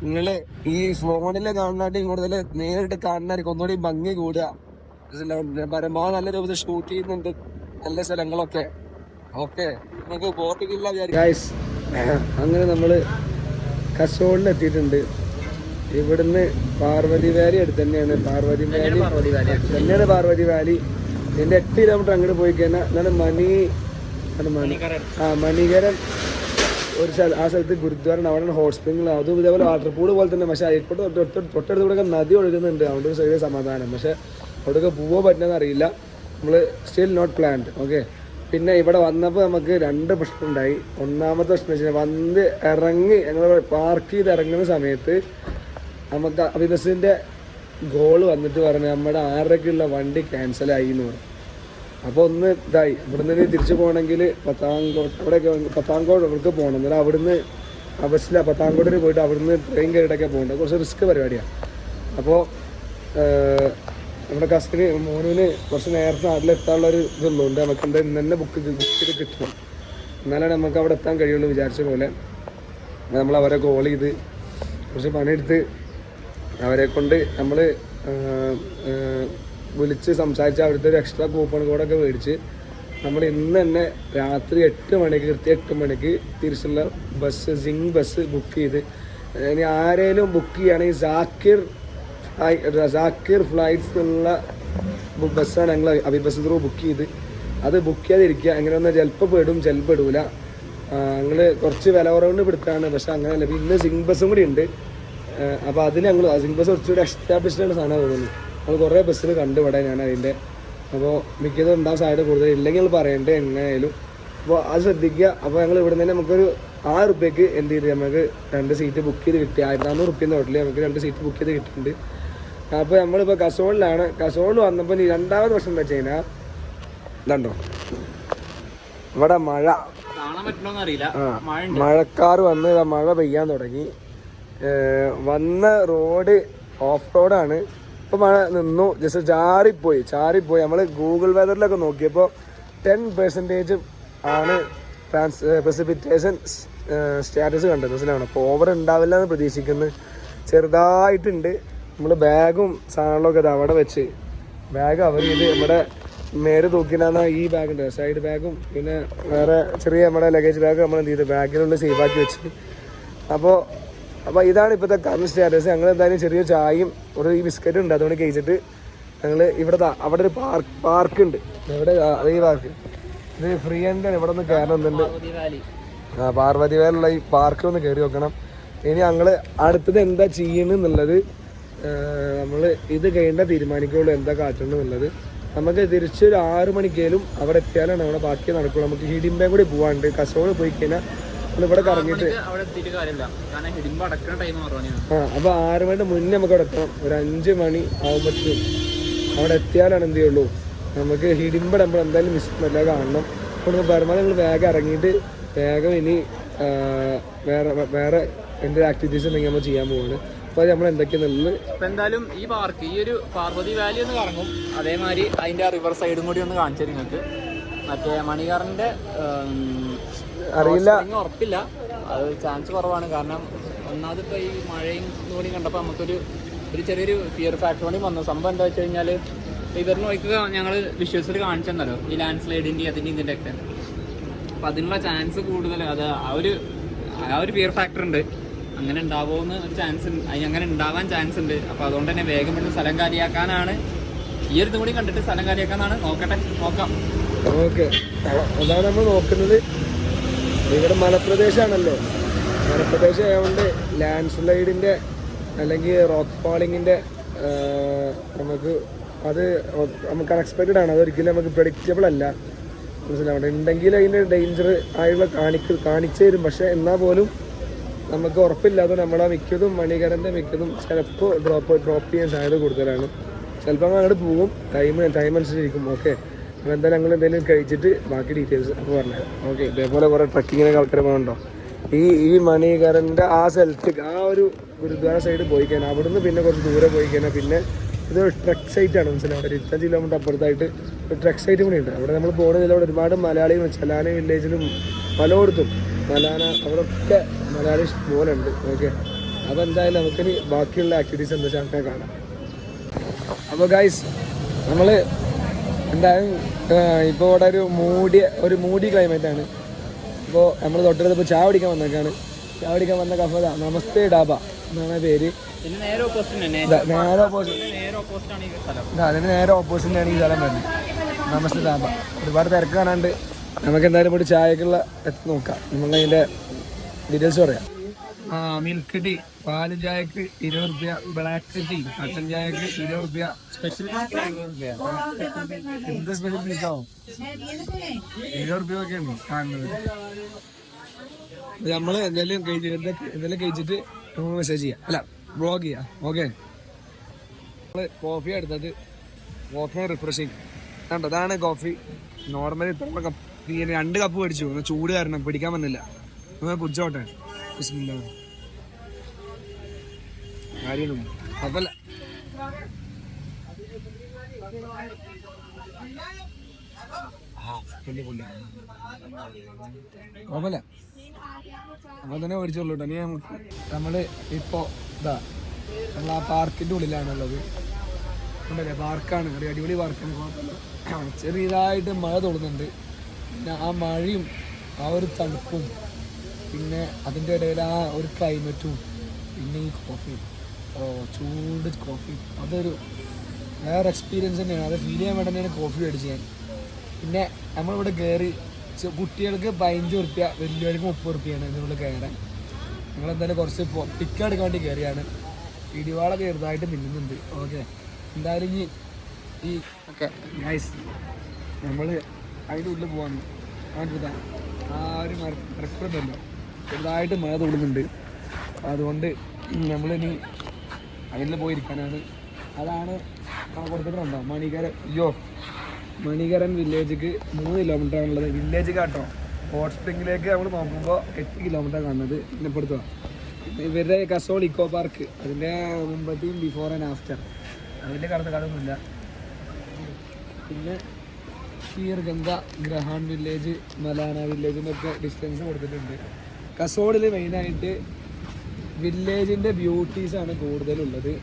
നിങ്ങള് ഈ ഫോണില് കാണാനായിട്ട് കൂടുതൽ നേരിട്ട് കാണാനായിരിക്കും ഒന്നുകൂടി ഭംഗി കൂടുക. പരമാവധി നല്ല രൂപത്തിൽ ഷൂട്ട് ചെയ്യുന്നുണ്ട് നല്ല സ്ഥലങ്ങളൊക്കെ. ഓക്കെ, നിങ്ങൾക്ക് ബോട്ടിക്കില്ല ഗൈസ്. അങ്ങനെ നമ്മള് കസോളിൽ എത്തിയിട്ടുണ്ട്. ഇവിടുന്ന് പാർവതി വാലി അടുത്ത് തന്നെയാണ്. പാർവതി വാലി തന്നെയാണ് പാർവതി വാലി. ഇതിന്റെ 8 കിലോമീറ്റർ അങ്ങോട്ട് പോയി കഴിഞ്ഞാൽ എന്നാലും മണികരൻ ഒരു ആ സ്ഥലത്ത് ഗുരുദ്വാര, അവിടെ ഹോട്ട് സ്പ്രിംഗ്, അതും ഇതേപോലെ വാട്ടർ പൂള് പോലെ തന്നെ. പക്ഷെ അതിൽക്കൂടെ തൊട്ടടുത്ത് കൂടെ നദി ഒഴുകുന്നുണ്ട്. അതുകൊണ്ട് ഒരു ചെറിയ സമാധാനം. പക്ഷെ അവിടെയൊക്കെ പോവാൻ പറ്റുന്നതെന്ന് അറിയില്ല. നമ്മൾ സ്റ്റിൽ നോട്ട് പ്ലാൻഡ്. ഓക്കെ, പിന്നെ ഇവിടെ വന്നപ്പോൾ നമുക്ക് 2 പ്രശ്നം ഉണ്ടായി. ഒന്നാമത്തെ പ്രശ്നം വെച്ചാൽ വന്ന് ഇറങ്ങി ഞങ്ങൾ പാർക്ക് ചെയ്ത് ഇറങ്ങുന്ന സമയത്ത് നമുക്ക് അഭിബസിൻ്റെ ഗോള് വന്നിട്ട് പറഞ്ഞു നമ്മുടെ 6:30-ക്കുള്ള വണ്ടി ക്യാൻസലായി എന്ന് പറഞ്ഞു. അപ്പോൾ ഒന്ന് ഇതായി. ഇവിടുന്ന് തിരിച്ചു പോകണമെങ്കിൽ പത്താങ്കോട് അവർക്ക് പോകണം. എന്നാലും അവിടുന്ന് ബസ്സിലാണ് പത്താങ്കോടിന് പോയിട്ട് അവിടുന്ന് ട്രെയിൻ കയറിയിട്ടൊക്കെ പോകേണ്ടത്. കുറച്ച് റിസ്ക് പരിപാടിയാണ്. അപ്പോൾ നമ്മുടെ കസിന് മോനുവിന് കുറച്ച് നേരത്തെ നാട്ടിലെത്താനുള്ളൊരു ഇതുള്ളതുകൊണ്ട് നമുക്ക് എന്താ ഇന്ന് തന്നെ ബുക്ക് ചെയ്ത് കിട്ടണം. എന്നാലാണ് നമുക്ക് അവിടെ എത്താൻ കഴിയുള്ളൂ വിചാരിച്ച പോലെ. നമ്മൾ അവരെ കോൾ ചെയ്ത് കുറച്ച് പണിയെടുത്ത് അവരെ കൊണ്ട് നമ്മൾ വിളിച്ച് സംസാരിച്ച് അവിടുത്തെ ഒരു എക്സ്ട്രാ കൂപ്പൺ കോഡൊക്കെ മേടിച്ച് നമ്മൾ ഇന്ന് തന്നെ രാത്രി 8 മണിക്ക് കൃത്യം 8 മണിക്ക് തിരിച്ചുള്ള ബസ് സിംഗ് ബസ് ബുക്ക് ചെയ്ത്. ഇനി ആരെങ്കിലും ബുക്ക് ചെയ്യുകയാണെങ്കിൽ സാക്കിർ ഫ്ലൈറ്റ്സ് എന്നുള്ള ബസ്സാണ് ഞങ്ങൾ അഭിബസ് ത്രൂ ബുക്ക് ചെയ്ത്. അത് ബുക്ക് ചെയ്യാതിരിക്കുക. അങ്ങനെ ഒന്ന് ചിലപ്പോൾ പെടും, ചിലപ്പോൾ പെടൂല. ഞങ്ങൾ കുറച്ച് വില കുറവുകൊണ്ട് പിടുത്താണ്. പക്ഷെ അങ്ങനെയല്ല. ഇന്ന് സിംഗ് ബസ്സും കൂടി ഉണ്ട്. അപ്പോൾ അതിന് ഞങ്ങൾ സിംഗ് ബസ് കുറച്ചുകൂടി എസ്റ്റാബ്ലിഷ്ഡാണ് സാധനം തോന്നുന്നു. നമ്മൾ കുറേ ബസ്സിൽ കണ്ടുപെടാൻ ഞാൻ അതിൻ്റെ. അപ്പോൾ മിക്കതും ഉണ്ടാകാൻ സാധ്യത കൂടുതൽ. ഇല്ലെങ്കിൽ ഞങ്ങൾ പറയണ്ടേ എങ്ങനെയായാലും. അപ്പോൾ അത് ശ്രദ്ധിക്കുക. അപ്പോൾ ഞങ്ങൾ ഇവിടെ നിന്ന് നമുക്കൊരു 6 രൂപയ്ക്ക് എന്ത് ചെയ്ത് നമുക്ക് 2 സീറ്റ് ബുക്ക് ചെയ്ത് കിട്ടി. 1400 റുപ്യ ടോട്ടൽ നമുക്ക് 2 സീറ്റ് ബുക്ക് ചെയ്ത് കിട്ടിയിട്ടുണ്ട്. അപ്പോൾ നമ്മളിപ്പോൾ കസോളിലാണ്. കസോളിൽ വന്നപ്പോൾ ഈ രണ്ടാമത് പ്രശ്നം എന്താ വെച്ച് കഴിഞ്ഞാൽ ഇതുണ്ടോ, ഇവിടെ മഴക്കാർ വന്ന് മഴ പെയ്യാൻ തുടങ്ങി. വന്ന റോഡ് ഓഫ് റോഡാണ്. ഇപ്പോൾ മഴ നിന്നു, ജസ്റ്റ് ചാറിപ്പോയി. നമ്മൾ ഗൂഗിൾ വെതറിലൊക്കെ നോക്കിയപ്പോൾ 10% ആണ് പ്രസിപ്പിറ്റേഷൻ സ്റ്റാറ്റസ് കണ്ടത്. മനസ്സിലാണ്. അപ്പോൾ ഓവർ ഉണ്ടാവില്ല എന്ന് പ്രതീക്ഷിക്കുന്നത്. ചെറുതായിട്ടുണ്ട്. നമ്മൾ ബാഗും സാധനങ്ങളൊക്കെ അത് അവിടെ വെച്ച് ബാഗ് അവർ ഇത് നമ്മുടെ നേരെ തൂക്കിനാണ്. ഈ ബാഗുണ്ട്, സൈഡ് ബാഗും പിന്നെ വേറെ ചെറിയ നമ്മുടെ ലഗേജ് ബാഗ് നമ്മൾ എന്ത് ചെയ്ത് ബാഗിനുള്ളിൽ സേഫാക്കി വെച്ച്. അപ്പോൾ ഇതാണ് ഇപ്പോഴത്തെ കറണ്ട് സ്റ്റാറ്റസ്. ഞങ്ങൾ എന്തായാലും ചെറിയ ചായയും ഒരു ഈ ബിസ്ക്കറ്റും ഉണ്ട്, അതുകൊണ്ട് കഴിച്ചിട്ട് ഞങ്ങൾ അവിടെ ഒരു പാർക്ക് ഉണ്ട്. എവിടെ ഈ പാർക്ക് ഇത് ഫ്രീ ആൻഡ് ഇവിടെ ഒന്ന് കയറണം എന്തുണ്ട്. പാർവതി വാലിയുള്ള ഈ പാർക്കിൽ ഒന്ന് കയറി വെക്കണം. ഇനി ഞങ്ങൾ അടുത്തത് എന്താ ചെയ്യണമെന്നുള്ളത് നമ്മൾ ഇത് കഴിഞ്ഞാൽ തീരുമാനിക്കുള്ളൂ എന്താ കാട്ടണമെന്നുള്ളത്. നമുക്ക് തിരിച്ചൊരു 6 മണിക്കേലും അവിടെ എത്തിയാലാണ് നമ്മുടെ ബാക്കി നടക്കുള്ളൂ. നമുക്ക് ഹിഡിംബേ കൂടി പോകാണ്ട്. കസോള് പോയി കഴിഞ്ഞാൽ ഇവിടെ കറങ്ങിയിട്ട് അപ്പോൾ 6 മണിയുടെ മുന്നേ നമുക്ക് അവിടെ എത്തണം. ഒരു 5 മണി ആകുമ്പോഴത്തേക്കും അവിടെ എത്തിയാലാണ് എന്ത് ചെയ്യുള്ളൂ നമുക്ക് ഹിഡിംബ നമ്മൾ എന്തായാലും മിസ് എല്ലാം കാണണം. അപ്പോൾ പരമാവധി നമ്മൾ വേഗം ഇറങ്ങിയിട്ട് വേഗം ഇനി വേറെ എന്തൊരു ആക്ടിവിറ്റീസ് ഉണ്ടെങ്കിൽ നമ്മൾ ചെയ്യാൻ പോവാണ്. അപ്പോൾ നമ്മൾ എന്തൊക്കെയാണെന്നുള്ളത് ഇപ്പം എന്തായാലും ഈ ഒരു പാർവതി വാലി ഒന്ന് കറങ്ങും. അതേമാതിരി അതിൻ്റെ റിവർ സൈഡും കൂടി ഒന്ന് കാണിച്ചു തരും നിങ്ങൾക്ക്. മറ്റേ മണികറിൻ്റെ അറിയില്ല, ഉറപ്പില്ല, അത് ചാൻസ് കുറവാണ്. കാരണം ഒന്നാമത് ഇപ്പോൾ ഈ മഴയും കൂടി കണ്ടപ്പോൾ നമുക്കൊരു ചെറിയൊരു ഫിയർ ഫാക്ടർ കൂടി വന്നു. സംഭവം എന്താ വെച്ച് കഴിഞ്ഞാൽ റിവറിന് നോക്കുക ഞങ്ങൾ വിഷ്വൽസിൽ കാണിച്ചെന്നല്ലോ ഈ ലാൻഡ് സ്ലൈഡിൻ്റെ അതിൻ്റെ ഇതിൻ്റെ ഒക്കെ. അപ്പൊ അതിനുള്ള ചാൻസ് കൂടുതൽ. അത് ആ ഒരു ഫിയർ ഫാക്ടർ ഉണ്ട്. അങ്ങനെ ഉണ്ടാവുമെന്ന് ഒരു ചാൻസ് ഉണ്ട്, അങ്ങനെ ഉണ്ടാവാൻ ചാൻസ് ഉണ്ട്. അപ്പൊ അതുകൊണ്ട് തന്നെ വേഗം വേണ്ടി സ്ഥലം കാലിയാക്കാനാണ്, ഈ ഒരു ഇതും കൂടി കണ്ടിട്ട് സ്ഥലം കാലിയാക്കാനാണ് നോക്കാം. ഓക്കെ, അതാണ് നമ്മൾ നോക്കുന്നത്. ഇവിടെ മലപ്രദേശമാണല്ലോ, മലപ്രദേശം ആയതുകൊണ്ട് ലാൻഡ് സ്ലൈഡിൻ്റെ അല്ലെങ്കിൽ റോക്ക് ഫാളിങ്ങിൻ്റെ നമുക്ക് അൺഎക്സ്പെക്റ്റഡ് ആണ്. അതൊരിക്കലും നമുക്ക് പ്രഡിക്റ്റബിൾ അല്ല. മനസ്സിലാവട്ടെ, ഉണ്ടെങ്കിൽ അതിൻ്റെ ഡേഞ്ചർ ആയുള്ള കാണിച്ചു തരും. പക്ഷേ എന്നാൽ പോലും നമുക്ക് ഉറപ്പില്ലാതെ നമ്മളെ മിക്കതും മണികരൻ്റെ മിക്കതും ചിലപ്പോൾ ഡ്രോപ്പ് ചെയ്യാൻ സാധ്യത കൂടുതലാണ്. ചിലപ്പോൾ അങ്ങോട്ട് പോകും, ടൈം അനുസരിച്ചിരിക്കും. ഓക്കെ, അപ്പോൾ എന്തായാലും ഞങ്ങൾ എന്തെങ്കിലും കഴിച്ചിട്ട് ബാക്കി ഡീറ്റെയിൽസ് അപ്പോൾ പറഞ്ഞുതരാം. ഓക്കെ, ഇതേപോലെ കുറേ ട്രക്കിങ്ങിനൊക്കെ ആൾക്കാർ പോകുന്നുണ്ടോ? ഈ മണികരൻ്റെ ആ സ്ഥലത്ത് ആ ഒരു ഗുരുദ്വാര സൈഡ് പോയി കഴിഞ്ഞാൽ അവിടുന്ന് പിന്നെ കുറച്ച് ദൂരെ പോയി കഴിഞ്ഞാൽ പിന്നെ ഇതൊരു ട്രക്ക് സൈറ്റാണ്. മനസ്സിലാവും, ഒരു 25 കിലോമീറ്റർ അപ്പുറത്തായിട്ട് ഒരു ട്രക്ക് സൈറ്റ് കൂടി ഉണ്ട്. അവിടെ നമ്മൾ പോകുന്നതിൽ അവിടെ ഒരുപാട് മലയാളികളും ചലാന വില്ലേജിലും പലയിടത്തും അവിടെയൊക്കെ മലയാളീസ് പോലെ ഉണ്ട്. ഓക്കെ, അപ്പോൾ എന്തായാലും നമുക്കിനി ബാക്കിയുള്ള ആക്ടിവിറ്റീസ് എന്താ വെച്ചാൽ അങ്ങനെ കാണാം. അപ്പോൾ ഗൈസ്, നമ്മൾ എന്തായാലും ഇപ്പോൾ ഇവിടെ ഒരു മൂടി ക്ലൈമറ്റാണ്. ഇപ്പോൾ നമ്മൾ തൊട്ടടുത്ത് ഇപ്പോൾ ചായ കുടിക്കാൻ വന്നേക്കാണ്. ചായ കുടിക്കാൻ വന്ന കഫ നമസ്തേ ഡാബ എന്നാണ് പേര്. അതിന് നേരെ ഓപ്പോസിറ്റാണ് ഈ സ്ഥലം വരുന്നത്, നമസ്തേ ഡാബ. ഒരുപാട് തിരക്ക് കാണാണ്ട് നമുക്ക് എന്തായാലും ഇവിടെ ചായക്കുള്ള നോക്കാം. നമ്മളതിൻ്റെ ഡീറ്റെയിൽസ് പറയാം. മിൽക്ക് ടീ, പാല് ചായക്ക് 20 രൂപ, ബ്ലാക്ക് ടീ കട്ടൻ ചായക്ക് 20 രൂപ, സ്പെഷ്യൽ 20 രൂപ. എന്ത് സ്പെഷ്യൽ ടീക്കാവും 20 രൂപ ഒക്കെയാണ് കാണുന്നത്. നമ്മൾ എന്തെങ്കിലും കഴിച്ചിട്ട് നമ്മൾ മെസ്സേജ് ചെയ്യാം, അല്ല ബ്ലോഗ് ചെയ്യാം. ഓക്കെ, നമ്മൾ കോഫി എടുത്തത്, കോഫി റിഫ്രഷിങ് കണ്ടോ, അതാണ് കോഫി. നോർമലി 2 കപ്പ് മേടിച്ചു, ചൂട് കാരണം പിടിക്കാൻ പറ്റില്ല. കുടിച്ചോട്ടെ, കാര്യമൊന്നും കുഴപ്പമില്ല. കുഴപ്പമില്ല, നമ്മൾ തന്നെ മേടിച്ചോളൂ കേട്ടോ. ഇനി നമ്മള് ഇപ്പോ നമ്മൾ ആ പാർക്കിന്റെ ഉള്ളിലാണുള്ളത്. ഉണ്ടല്ലേ, പാർക്കാണ്, ഒരു അടിപൊളി പാർക്കാണ്. കുഴപ്പമില്ല, ചെറിയതായിട്ട് മഴ തൊടുന്നുണ്ട്. പിന്നെ ആ മഴയും ആ ഒരു തണുപ്പും പിന്നെ അതിൻ്റെ ഇടയിൽ ആ ഒരു ക്ലൈമറ്റും പിന്നെ ഈ കോഫി, ചൂട് കോഫി, അതൊരു വേറെ എക്സ്പീരിയൻസ് തന്നെയാണ്. അത് ഫീൽ ചെയ്യാൻ വേണ്ടി തന്നെയാണ് കോഫി മേടിച്ച് ഞാൻ. പിന്നെ നമ്മളിവിടെ കയറി കുട്ടികൾക്ക് 15 രൂപ, വലിയവർക്ക് 30 രൂപയാണ് ഇതിനുള്ളിൽ കയറാൻ. ഞങ്ങളെന്തായാലും കുറച്ച് പിക്ക് എടുക്കാൻ വേണ്ടി കയറിയാണ്. ഇടിവാളൊക്കെ ചെറുതായിട്ട് മിന്നുന്നുണ്ട്. ഓക്കെ, എന്തായാലും ഈ ഓക്കെ ഗൈസ്, നമ്മൾ അതിൻ്റെ ഉള്ളിൽ പോകാൻ ആ ഒരു മരക്കുറല്ലോ ചെറുതായിട്ട് മഴ തൊടുന്നുണ്ട്. അതുകൊണ്ട് നമ്മളിനി അതിൽ പോയിരിക്കാനാണ്. അതാണ് കൊടുത്തിട്ടുണ്ടോ മണികരൻ വില്ലേജിക്ക് 3 കിലോമീറ്റർ ആണുള്ളത്. വില്ലേജ് കേട്ടോ, ഹോട്ട് സ്പ്രിങ്ങിലേക്ക് നമ്മൾ നോക്കുമ്പോൾ 8 കിലോമീറ്റർ കാണുന്നത്. പിന്നെ ഇപ്പുറത്തോ ഇവരുടെ കസോൾ ഇക്കോ പാർക്ക്, അതിൻ്റെ മുമ്പത്തെയും ബിഫോർ ആൻഡ് ആഫ്റ്റർ, അതിൻ്റെ കടന്നുമില്ല. പിന്നെ ക്ഷീർഗംഗ, ഗ്രഹാൻ വില്ലേജ്, മലാന വില്ലേജിൻ്റെ ഒക്കെ ഡിസ്റ്റൻസ് കൊടുത്തിട്ടുണ്ട്. കസോളിൽ മെയിനായിട്ട് വില്ലേജിൻ്റെ ബ്യൂട്ടീസാണ് കൂടുതലുള്ളത്.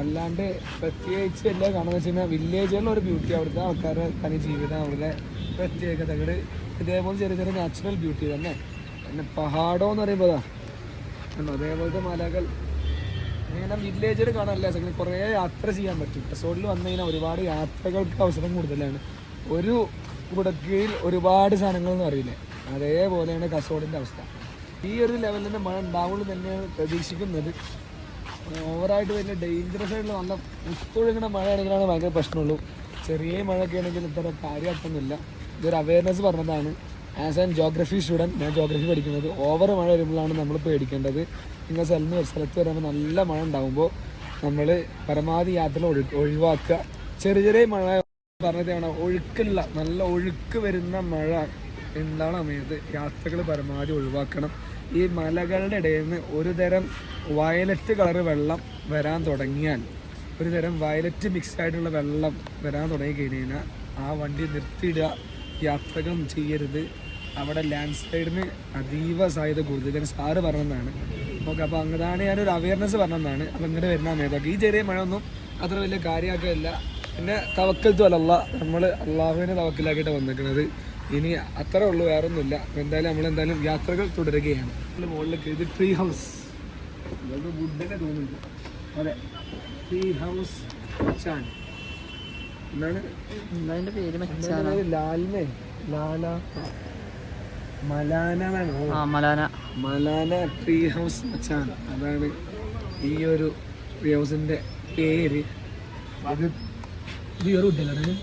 അല്ലാണ്ട് പ്രത്യേകിച്ച് എന്താ കാണുന്നത് വെച്ച് കഴിഞ്ഞാൽ വില്ലേജുകളിലൊരു ബ്യൂട്ടി, അവിടുത്തെ ആൾക്കാരുടെ തനി ജീവിതം, അവരുടെ പ്രത്യേകതകൾ, ഇതേപോലെ ചെറിയ ചെറിയ നാച്ചുറൽ ബ്യൂട്ടി തന്നെ. പിന്നെ പഹാഡോ എന്ന് പറയുമ്പോൾ അതേപോലത്തെ മലകൾ ഇങ്ങനെ വില്ലേജിൽ കാണാനല്ല, കുറേ യാത്ര ചെയ്യാൻ പറ്റും. കസോളിൽ വന്നു കഴിഞ്ഞാൽ ഒരുപാട് യാത്രകൾക്ക് അവസരം കൂടുതലാണ്. ഒരു കുടക്കീഴിൽ ഒരുപാട് സാധനങ്ങൾ എന്ന് അറിയില്ലേ, അതേപോലെയാണ് കസോളിൻ്റെ അവസ്ഥ. ഈ ഒരു ലെവലിൻ്റെ മഴ ഉണ്ടാവുള്ളൂ തന്നെയാണ് പ്രതീക്ഷിക്കുന്നത്. ഓവറായിട്ട് വലിയ ഡേഞ്ചറസ് ആയിട്ടുള്ള നല്ല മുത്തൊഴുകുന്ന മഴയാണെങ്കിലാണ് ഭയങ്കര പ്രശ്നമുള്ളൂ. ചെറിയ മഴയൊക്കെ ആണെങ്കിൽ ഇത്ര കാര്യമായിട്ടൊന്നുമില്ല. ഇതൊരു അവയർനെസ് പറഞ്ഞതാണ്. ആസ് ആൻ ജോഗ്രഫി സ്റ്റുഡൻറ്റ്, ഞാൻ ജോഗ്രഫി പഠിക്കുന്നത്, ഓവർ മഴ വരുമ്പോഴാണ് നമ്മൾ പേടിക്കേണ്ടത്. നിങ്ങൾ സ്ഥലത്ത് വരുമ്പോൾ നല്ല മഴ ഉണ്ടാകുമ്പോൾ നമ്മൾ പരമാവധി യാത്ര ഒഴിവാക്കുക. ചെറിയ മഴ പറഞ്ഞതാണ്, നല്ല ഒഴുക്ക് വരുന്ന മഴ എന്താണ് സമയത്ത് യാത്രകൾ പരമാവധി ഒഴിവാക്കണം. ഈ മലകളുടെ ഇടയിൽ നിന്ന് ഒരു തരം വയലറ്റ് കളറ് വെള്ളം വരാൻ തുടങ്ങിയാൽ, ഒരു തരം വയലറ്റ് മിക്സ് ആയിട്ടുള്ള വെള്ളം വരാൻ തുടങ്ങി കഴിഞ്ഞാൽ ആ വണ്ടി നിർത്തിയിടുക, യാത്രകളും ചെയ്യരുത്. അവിടെ ലാൻഡ് സ്ലൈഡിന് അതീവ സാധ്യത കൂടുതൽ സാറ് പറഞ്ഞതാണ്. ഓക്കെ, അപ്പോൾ അങ്ങനെയാണ് ഞാനൊരു അവയർനെസ് പറഞ്ഞതാണ്. അപ്പോൾ ഇങ്ങോട്ട് വരുന്ന സമയത്തൊക്കെ ഈ ചെറിയ മഴ ഒന്നും അത്ര വലിയ കാര്യമാക്കില്ല. പിന്നെ തവക്കൽത്തു അല്ല, നമ്മൾ അള്ളാഹുവിനെ തവക്കലാക്കിയിട്ട് വന്നിരിക്കുന്നത്. ഇനി അത്രേ ഉള്ളൂ, വേറെ ഒന്നുമില്ല. എന്തായാലും നമ്മളെന്തായാലും യാത്രകൾ തുടരുകയാണ്. മുകളിലേക്ക് ഇത് ട്രീ ഹൗസ്, വുഡിനെ തോന്നുന്നുണ്ട്. അതെ, ട്രീ ഹൗസ് മച്ചാൻ എന്താണ് പേര്? ലാൽമേ ലാല മലാന മലാന ട്രീ ഹൗസ് മച്ചാൻ. അതാണ് ഈ ഒരു ട്രീ ഹൗസിന്റെ പേര്. അത് ഇത് ഒരു വുഡല്ലേ അല്ലേ?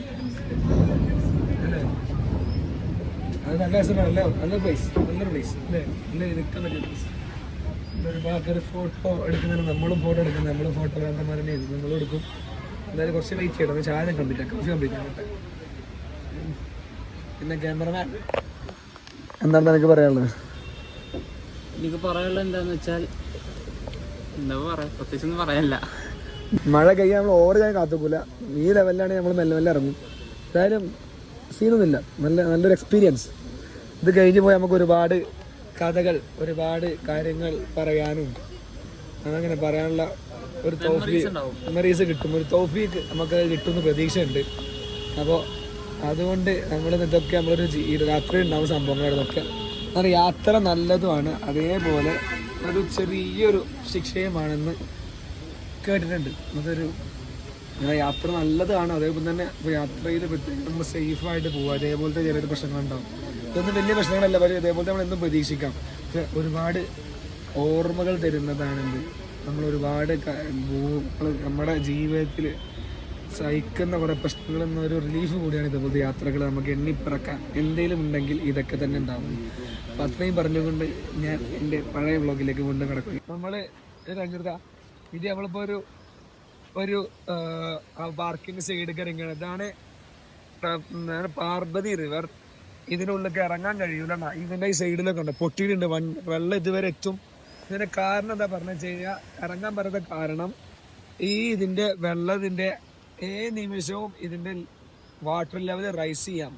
അത് നല്ല രസമാണ്. നല്ല പ്ലേസ്, നല്ലൊരു പ്ലേസ് അല്ലേ? നല്ല ഇരിക്കാൻ പറ്റിയ പ്ലേസ്. ആൾക്കാർ ഫോട്ടോ എടുക്കുന്നതിന് നമ്മളും ഫോട്ടോ എടുക്കുന്നത്, നമ്മളും ഫോട്ടോ വേണ്ടമാരെ നമ്മളും എടുക്കും. എന്തായാലും കുറച്ച് വെയിറ്റ് ചെയ്യണം, ചായ കംപ്ലീറ്റ് ആക്കാം, കംപ്ലീറ്റ് ആകട്ടെ. പിന്നെ ക്യാമറമാൻ എന്താണ് എനിക്ക് പറയാനുള്ളത്? എനിക്ക് പറയാനുള്ളത് എന്താന്ന് വെച്ചാൽ എന്താ പറയാ, പ്രത്യേകിച്ചൊന്നും പറയാനില്ല. മഴ കഴിയാൻ നമ്മൾ ഓവർ ഞാൻ കാത്തുക്കൂല. ഈ ലെവലിലാണ് നമ്മൾ മെല്ലെ മെല്ലെ ഇറങ്ങും. എന്തായാലും സീനൊന്നുമില്ല, നല്ലൊരു എക്സ്പീരിയൻസ്. ഇത് കഴിഞ്ഞ് പോയി നമുക്ക് ഒരുപാട് കഥകൾ, ഒരുപാട് കാര്യങ്ങൾ പറയാനും അതങ്ങനെ പറയാനുള്ള ഒരു മെമ്മറീസ് കിട്ടും. ഒരു തോഫീക്ക് നമുക്ക് കിട്ടുന്ന പ്രതീക്ഷയുണ്ട്. അപ്പോൾ അതുകൊണ്ട് നമ്മൾ ഇതൊക്കെ നമ്മളൊരു രാത്രി ഉണ്ടാകുന്ന സംഭവങ്ങളൊക്കെ എന്നാൽ യാത്ര നല്ലതുമാണ്, അതേപോലെ ഒരു ചെറിയൊരു ശിക്ഷയുമാണെന്ന് കേട്ടിട്ടുണ്ട്. അതൊരു യാത്ര നല്ലതാണ്, അതേപോലെ തന്നെ ഇപ്പോൾ യാത്രയിൽ പ്രത്യേകം നമ്മൾ സേഫായിട്ട് പോകുക. അതേപോലത്തെ ചിലൊരു പ്രശ്നങ്ങളുണ്ടാവും. ഇതൊന്നും വലിയ പ്രശ്നങ്ങളല്ല, പക്ഷേ ഇതേപോലത്തെ നമ്മളെന്തും പ്രതീക്ഷിക്കാം. പക്ഷെ ഒരുപാട് ഓർമ്മകൾ തരുന്നതാണെന്ത്, നമ്മളൊരുപാട് നമ്മുടെ ജീവിതത്തിൽ സഹിക്കുന്ന കുറേ പ്രശ്നങ്ങളിൽ നിന്നൊരു റിലീഫ് കൂടിയാണ് ഇതുപോലത്തെ യാത്രകൾ. നമുക്ക് എണ്ണിപ്പിറക്കാൻ എന്തെങ്കിലും ഉണ്ടെങ്കിൽ ഇതൊക്കെ തന്നെ ഉണ്ടാവും. അപ്പം അത്രയും പറഞ്ഞുകൊണ്ട് ഞാൻ എൻ്റെ പഴയ വ്ളോഗിലേക്ക് കൊണ്ടു കിടക്കും. നമ്മൾ ഇത് നമ്മളിപ്പോൾ ഒരു പാർക്കിൻ്റെ സൈഡിൽ ഇറങ്ങുകയാണ്. ഇതാണ് പാർവതി റിവർ. ഇതിനുള്ളിലേക്ക് ഇറങ്ങാൻ കഴിയൂല. ഇതിൻ്റെ ഈ സൈഡിലൊക്കെ ഉണ്ട്, പൊട്ടിയിട്ടുണ്ട്, വെള്ളം ഇതുവരെ എത്തും. ഇതിൻ്റെ കാരണം എന്താ പറഞ്ഞു വെച്ച് കഴിഞ്ഞാൽ, ഇറങ്ങാൻ പറയുന്ന കാരണം ഇതിൻ്റെ വെള്ളത്തിൻ്റെ നിമിഷവും ഇതിൻ്റെ വാട്ടർ ലെവൽ റൈസ് ചെയ്യാം.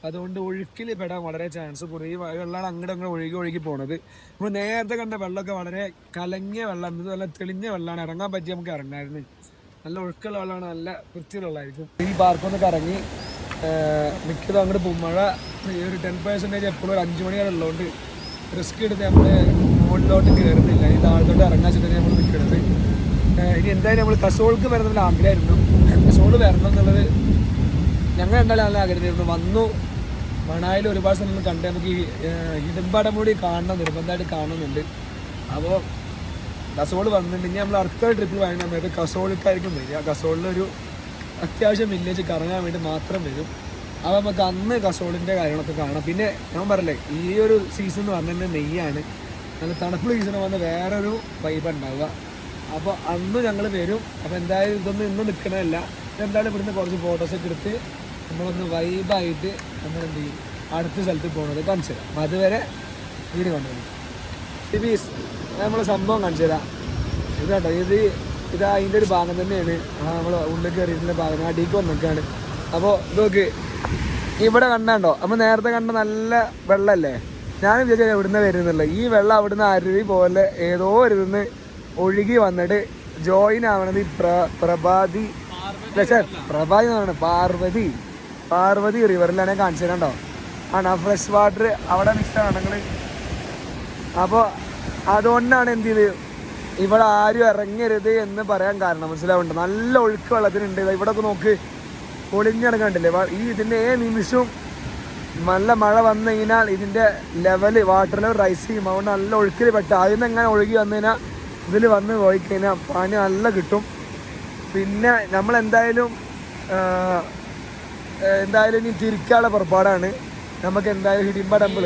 അതുകൊണ്ട് ഒഴുക്കിൽ പെടാൻ വളരെ ചാൻസ് കുറയും. ഈ വെള്ളമാണ് അങ്ങോട്ട് ഒഴുകി പോണത്. നമ്മൾ നേരത്തെ കണ്ട വെള്ളമൊക്കെ വളരെ കലങ്ങിയ വെള്ളം, ഇത് നല്ല തെളിഞ്ഞ വെള്ളമാണ്. ഇറങ്ങാൻ പറ്റി നമുക്ക് ഇറങ്ങാമായിരുന്നു. നല്ല ഒഴുക്കുള്ള വെള്ളമാണ്, നല്ല വൃത്തിയുള്ളതായിരിക്കും. ഈ പാർക്കൊന്നൊക്കെ ഇറങ്ങി മിക്കതും അങ്ങോട്ട് പോകും. മഴ ഒരു 10% എപ്പോഴും ഒരു 5 മണി വരെ ഉള്ളതുകൊണ്ട് റിസ്ക് എടുത്ത് നമ്മൾ മുകളിലോട്ട് കയറുന്നില്ല. ഈ താഴത്തോട്ട് ഇറങ്ങാൻ വെച്ചിട്ട് നമ്മൾ നിൽക്കുന്നത്. ഇനി എന്തായാലും നമ്മൾ കസോൾക്ക് വരണമെന്നുള്ള ആഗ്രഹമായിരുന്നു. കസോൾ വരണം എന്നുള്ളത് ഞങ്ങൾ എന്തായാലും നല്ല ആഗ്രഹമായിരുന്നു. വന്നു മണാലിയിൽ ഒരുപാട് സ്ഥലങ്ങൾ കണ്ട് നമുക്ക് ഈ ഇടുമ്പാടം കൂടി നിർബന്ധമായിട്ട് കാണുന്നുണ്ട്. അപ്പോൾ കസോൾ വന്നിട്ടുണ്ട്. ഇനി നമ്മൾ അടുത്ത ട്രിപ്പിൽ വരുന്ന സമയത്ത് കസോളിക്കായിരിക്കും വരിക. കസോളിലൊരു അത്യാവശ്യം വില്ലേജ് കറങ്ങാൻ വേണ്ടി മാത്രം വരും. അപ്പോൾ നമുക്ക് അന്ന് കസോളിൻ്റെ കാര്യങ്ങളൊക്കെ കാണാം. പിന്നെ ഞാൻ പറയല്ലേ, ഈ ഒരു സീസൺ എന്ന് പറഞ്ഞാൽ നെയ്യാണ്. നല്ല തണുപ്പ് സീസണ് വന്ന് വേറൊരു വൈബ് ഉണ്ടാവുക. അപ്പോൾ അന്ന് ഞങ്ങൾ വരും. അപ്പോൾ എന്തായാലും ഇതൊന്നും ഇന്ന് നിൽക്കണമല്ല, എന്തായാലും ഇവിടുന്ന് കുറച്ച് ഫോട്ടോസൊക്കെ എടുത്ത് നമ്മളൊന്ന് വൈബായിട്ട് നമ്മൾ എന്ത് ചെയ്യും, അടുത്ത സ്ഥലത്ത് പോകുന്നത് കാണിച്ചു തരാം. അപ്പോൾ അതുവരെ വീട് കൊണ്ടുവരും. ടിബീസ് നമ്മൾ സംഭവം കാണിച്ചു തരാം. ഇത് കേട്ടോ, ഇത് അതിൻ്റെ ഒരു ഭാഗം തന്നെയാണ്. നമ്മൾ ഉള്ളിൽ കയറിയിട്ടുള്ള ഭാഗം അടിക്ക് വന്നിട്ടാണ്. അപ്പോൾ ഇതൊക്കെ ഇവിടെ കണ്ടോ, നമ്മൾ നേരത്തെ കണ്ട നല്ല വെള്ളമല്ലേ? ഞാനും വിചാരിച്ചാൽ എവിടുന്ന് വരുന്നില്ല. ഈ വെള്ളം അവിടുന്ന് അരുവി പോലെ ഏതോ ഒരുന്ന് ഒഴുകി വന്നിട്ട് ജോയിൻ ആവണത് ഈ പ്രഭാതി എന്ന് പറയുന്നത് പാർവതി റിവറിലാണ് കാണിച്ചു തരണ്ടോ. ആണ് ഫ്രഷ് വാട്ടർ അവിടെ മിക്സ് ആണെങ്കിൽ. അപ്പോൾ അതുകൊണ്ടാണ് എന്ത് ചെയ്ത് ഇവിടെ ആരും ഇറങ്ങരുത് എന്ന് പറയാൻ കാരണം. മനസ്സിലാവുന്നുണ്ട്, നല്ല ഒഴുക്ക് വെള്ളത്തിനുണ്ട്. ഇവിടെ ഒക്കെ നോക്ക്, പൊളിഞ്ഞിറങ്ങണ്ടില്ലേ ഇതിൻ്റെ നിമിഷവും. നല്ല മഴ വന്നു കഴിഞ്ഞാൽ ഇതിൻ്റെ ലെവല്, വാട്ടർ ലെവൽ റൈസ് ചെയ്യും. അതുകൊണ്ട് നല്ല ഒഴുക്കിൽ പെട്ട അതിൽ നിന്ന് എങ്ങനെ ഒഴുകി വന്നു കഴിഞ്ഞാൽ ഇതിൽ വന്ന് പോയി കഴിഞ്ഞാൽ പനി നല്ല കിട്ടും. പിന്നെ നമ്മളെന്തായാലും ഇനി തിരിക്കാനുള്ള പുറപ്പാടാണ്. നമുക്ക് എന്തായാലും ഹിഡിംബ ടെമ്പിൾ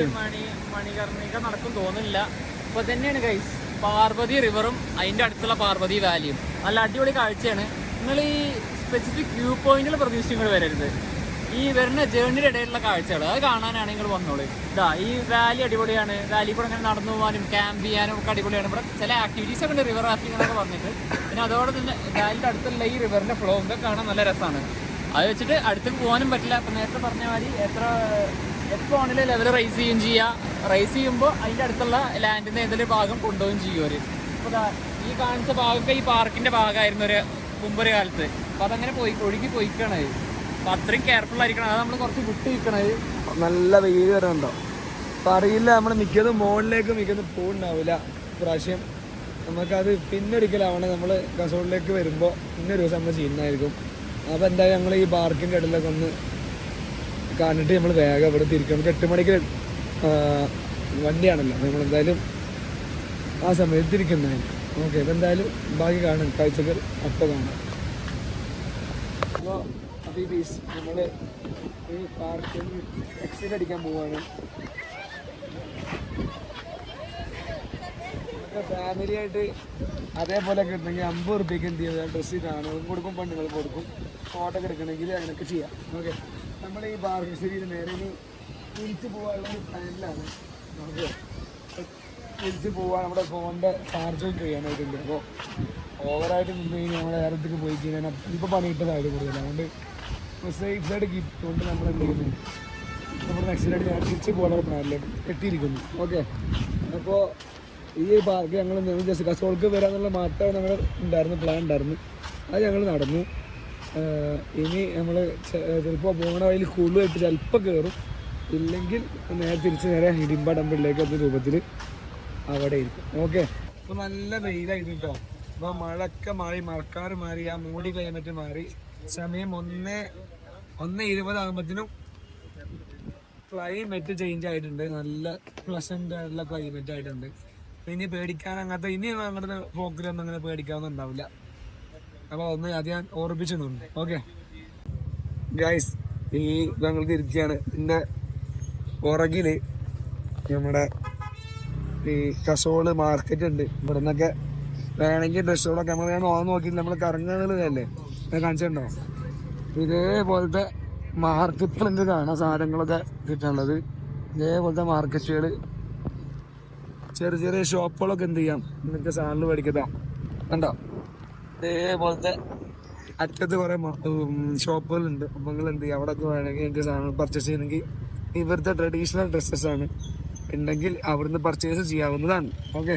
മണികർണിക നടക്കും തോന്നില്ല. ഇപ്പൊ തന്നെയാണ് ഗൈസ്, പാർവതി റിവറും അതിന്റെ അടുത്തുള്ള പാർവതി വാലിയും നല്ല അടിപൊളി കാഴ്ചയാണ്. നിങ്ങൾ ഈ സ്പെസിഫിക് വ്യൂ പോയിന്റിൽ പ്രതീക്ഷിച്ച് നിങ്ങൾ വരരുത്. ഈ വരുന്ന ജേർണിയുടെ ഇടയിലുള്ള കാഴ്ചകൾ അത് കാണാനാണ് നിങ്ങൾ വന്നോളൂ. ഇതാ ഈ വാലി അടിപൊളിയാണ്. വാലി കൂടെ അങ്ങനെ നടന്നു പോകാനും ക്യാമ്പ് ചെയ്യാനും ഒക്കെ അടിപൊളിയാണ്. ഇവിടെ ചില ആക്ടിവിറ്റീസ് ഒക്കെ ഉണ്ട്, റിവർ റാഫ്റ്റിംഗ് എന്നൊക്കെ പറഞ്ഞിട്ട്. പിന്നെ അതോടെ തന്നെ വാലിൻ്റെ അടുത്തുള്ള ഈ റിവറിന്റെ ഫ്ലോ ഒക്കെ കാണാൻ നല്ല രസമാണ്. അത് വെച്ചിട്ട് അടുത്തേക്ക് പോകാനും പറ്റില്ല. അപ്പം നേരത്തെ പറഞ്ഞ മാതിരി എപ്പോൾ ആണെങ്കിലും ലെവൽ റൈസ് ചെയ്യുകയും ചെയ്യുക. റൈസ് ചെയ്യുമ്പോൾ അതിൻ്റെ അടുത്തുള്ള ലാൻഡിൻ്റെ ഏതെങ്കിലും ഭാഗം കൊണ്ടുപോവുകയും ചെയ്യും അവർ. അപ്പോൾ ഈ കാണിച്ച ഭാഗമൊക്കെ ഈ പാർക്കിൻ്റെ ഭാഗമായിരുന്നു മുമ്പൊരു കാലത്ത്. അപ്പോൾ അതങ്ങനെ ഒഴുകി പോയിക്കാണ്. അപ്പൊ അത്രയും കെയർഫുൾ ആയിരിക്കണം. അത് നമ്മൾ കുറച്ച് വിട്ട് നിൽക്കണത്. നല്ല വെയിൽ വരുന്നുണ്ടോ അപ്പൊ അറിയില്ല. നമ്മൾ മിക്കതും മുകളിലേക്ക് മിക്കതും പോകുന്നുണ്ടാവില്ല പ്രാവശ്യം. നമുക്കത് പിന്നെ ഒരിക്കലാവണം നമ്മൾ കസോളിലേക്ക് വരുമ്പോൾ പിന്നെ ഒരു ദിവസം നമ്മൾ ചെയ്യുന്നതായിരിക്കും. അപ്പോൾ എന്തായാലും ഞങ്ങൾ ഈ പാർക്കിൻ്റെ ഇടയിലൊക്കെ ഒന്ന് കണ്ടിട്ട് നമ്മൾ വേഗം ഇവിടെ തിരിക്കണം. നമുക്ക് 8 മണിക്ക് വണ്ടിയാണല്ലോ, നമ്മളെന്തായാലും ആ സമയത്ത് തിരിക്കുന്നതായിരിക്കും. ഓക്കെ, അപ്പോൾ എന്തായാലും ബാക്കി കാണും, കാഴ്ചകൾ അപ്പോൾ കാണാം. അപ്പോൾ അബീബീസ് നമ്മൾ ഈ പാർക്കിൽ എക്സിറ്റ് അടിക്കാൻ പോവുകയാണ്. ഫാമിലി ആയിട്ട് അതേപോലെ കിട്ടണമെങ്കിൽ 50 റുപ്യക്ക് എന്ത് ചെയ്യുക, ഡ്രസ്സ് കാണും കൊടുക്കും, പെണ്ണുങ്ങൾക്ക് കൊടുക്കും. ഫോട്ടോ ഒക്കെ എടുക്കണമെങ്കിൽ അങ്ങനെയൊക്കെ ചെയ്യാം. ഓക്കെ, നമ്മൾ ഈ ബാർഗശ്ശേരിയിൽ നേരെ ഇനി തിരിച്ച് പോകാനുള്ള ഒരു പ്ലാനിലാണ്. നമുക്ക് തിരിച്ച് പോകാൻ നമ്മുടെ ഫോണിൻ്റെ ചാർജ് കഴിയാനായിട്ടുണ്ട്. അപ്പോൾ ഓവറായിട്ട് നിന്ന് കഴിഞ്ഞാൽ നമ്മുടെ നേരത്തേക്ക് പോയി കഴിഞ്ഞാൽ ഇപ്പോൾ പണിയിട്ടതായത് കൂടുതൽ. അതുകൊണ്ട് സേഫ് സൈഡ് കിട്ടുകൊണ്ട് നമ്മൾ എന്ത് ചെയ്യുന്നു, നമ്മുടെ നെക്സ്റ്റ് ആയിട്ട് ഞാൻ തിരിച്ച് പോകാനുള്ള പ്ലാനിലേക്ക് എത്തിയിരിക്കുന്നു. ഓക്കെ, അപ്പോൾ ഈ പാർക്ക് ഞങ്ങൾ ജസ്റ്റ് കസോൾക്ക് വരാമെന്നുള്ള മാത്രമേ നമ്മൾ ഉണ്ടായിരുന്നു, പ്ലാൻ ഉണ്ടായിരുന്നു. അത് ഞങ്ങൾ നടന്നു. ഇനി നമ്മൾ ചിലപ്പോൾ പോകണ വഴിയിൽ കൂടുതലായിട്ട് ചിലപ്പോൾ കയറും, ഇല്ലെങ്കിൽ നേരെ തിരിച്ച് നേരെ ഹിഡിമ്പ ടെമ്പിളിലേക്ക് എന്ന രൂപത്തിൽ അവിടെ ഇരിക്കും. ഓക്കെ, അപ്പോൾ നല്ല വെയിലായിട്ട് കേട്ടോ. അപ്പോൾ മഴയൊക്കെ മാറി, മഴക്കാർ മാറി, ആ മൂടി ക്ലൈമറ്റ് മാറി. സമയം 1:20 ആകുമ്പോഴത്തേനും ക്ലൈമറ്റ് ചേഞ്ച് ആയിട്ടുണ്ട്. നല്ല പ്ലസൻ്റ് ആയിട്ടുള്ള ക്ലൈമറ്റ് ആയിട്ടുണ്ട്. ഇനി പേടിക്കാൻ അങ്ങനത്തെ ഇനി അങ്ങനത്തെ പോക്കിലൊന്നും അങ്ങനെ പേടിക്കാനൊന്നും ഉണ്ടാവില്ല. അപ്പോൾ ഒന്ന് അത് ഞാൻ ഓർമ്മിച്ചിട്ടുണ്ട്. ഓക്കെ ഗൈസ്, ഈ ഞങ്ങൾ തിരിച്ചാണ്. പിന്നെ പുറകില് നമ്മുടെ ഈ കസോള് മാർക്കറ്റ് ഉണ്ട്. ഇവിടെ നിന്നൊക്കെ വേണമെങ്കിൽ ഡ്രസ്സുകളൊക്കെ നമ്മൾ ഞാൻ നോക്കിയിട്ട് നമ്മൾ കറങ്ങുന്നതല്ലേ കാണിച്ചിട്ടുണ്ടോ. ഇതേപോലത്തെ മാർക്കറ്റിലുണ്ട് കാണാൻ സാധനങ്ങളൊക്കെ കിട്ടാനുള്ളത്. ഇതേപോലത്തെ മാർക്കറ്റുകൾ, ചെറിയ ചെറിയ ഷോപ്പുകളൊക്കെ എന്ത് ചെയ്യാം, നിങ്ങൾക്ക് സാധനങ്ങൾ മേടിക്കതാ കണ്ടോ. ഇതേപോലത്തെ അറ്റത്ത് കുറേ ഷോപ്പുകളുണ്ട്. അപ്പം നിങ്ങൾ എന്ത് ചെയ്യുക, അവിടെ വേണമെങ്കിൽ നിങ്ങൾക്ക് സാധനങ്ങൾ പർച്ചേസ് ചെയ്യണമെങ്കിൽ ഇവിടുത്തെ ട്രഡീഷണൽ ഡ്രസ്സസ് ആണ് ഉണ്ടെങ്കിൽ അവിടുന്ന് പർച്ചേസ് ചെയ്യാവുന്നതാണ്. ഓക്കെ.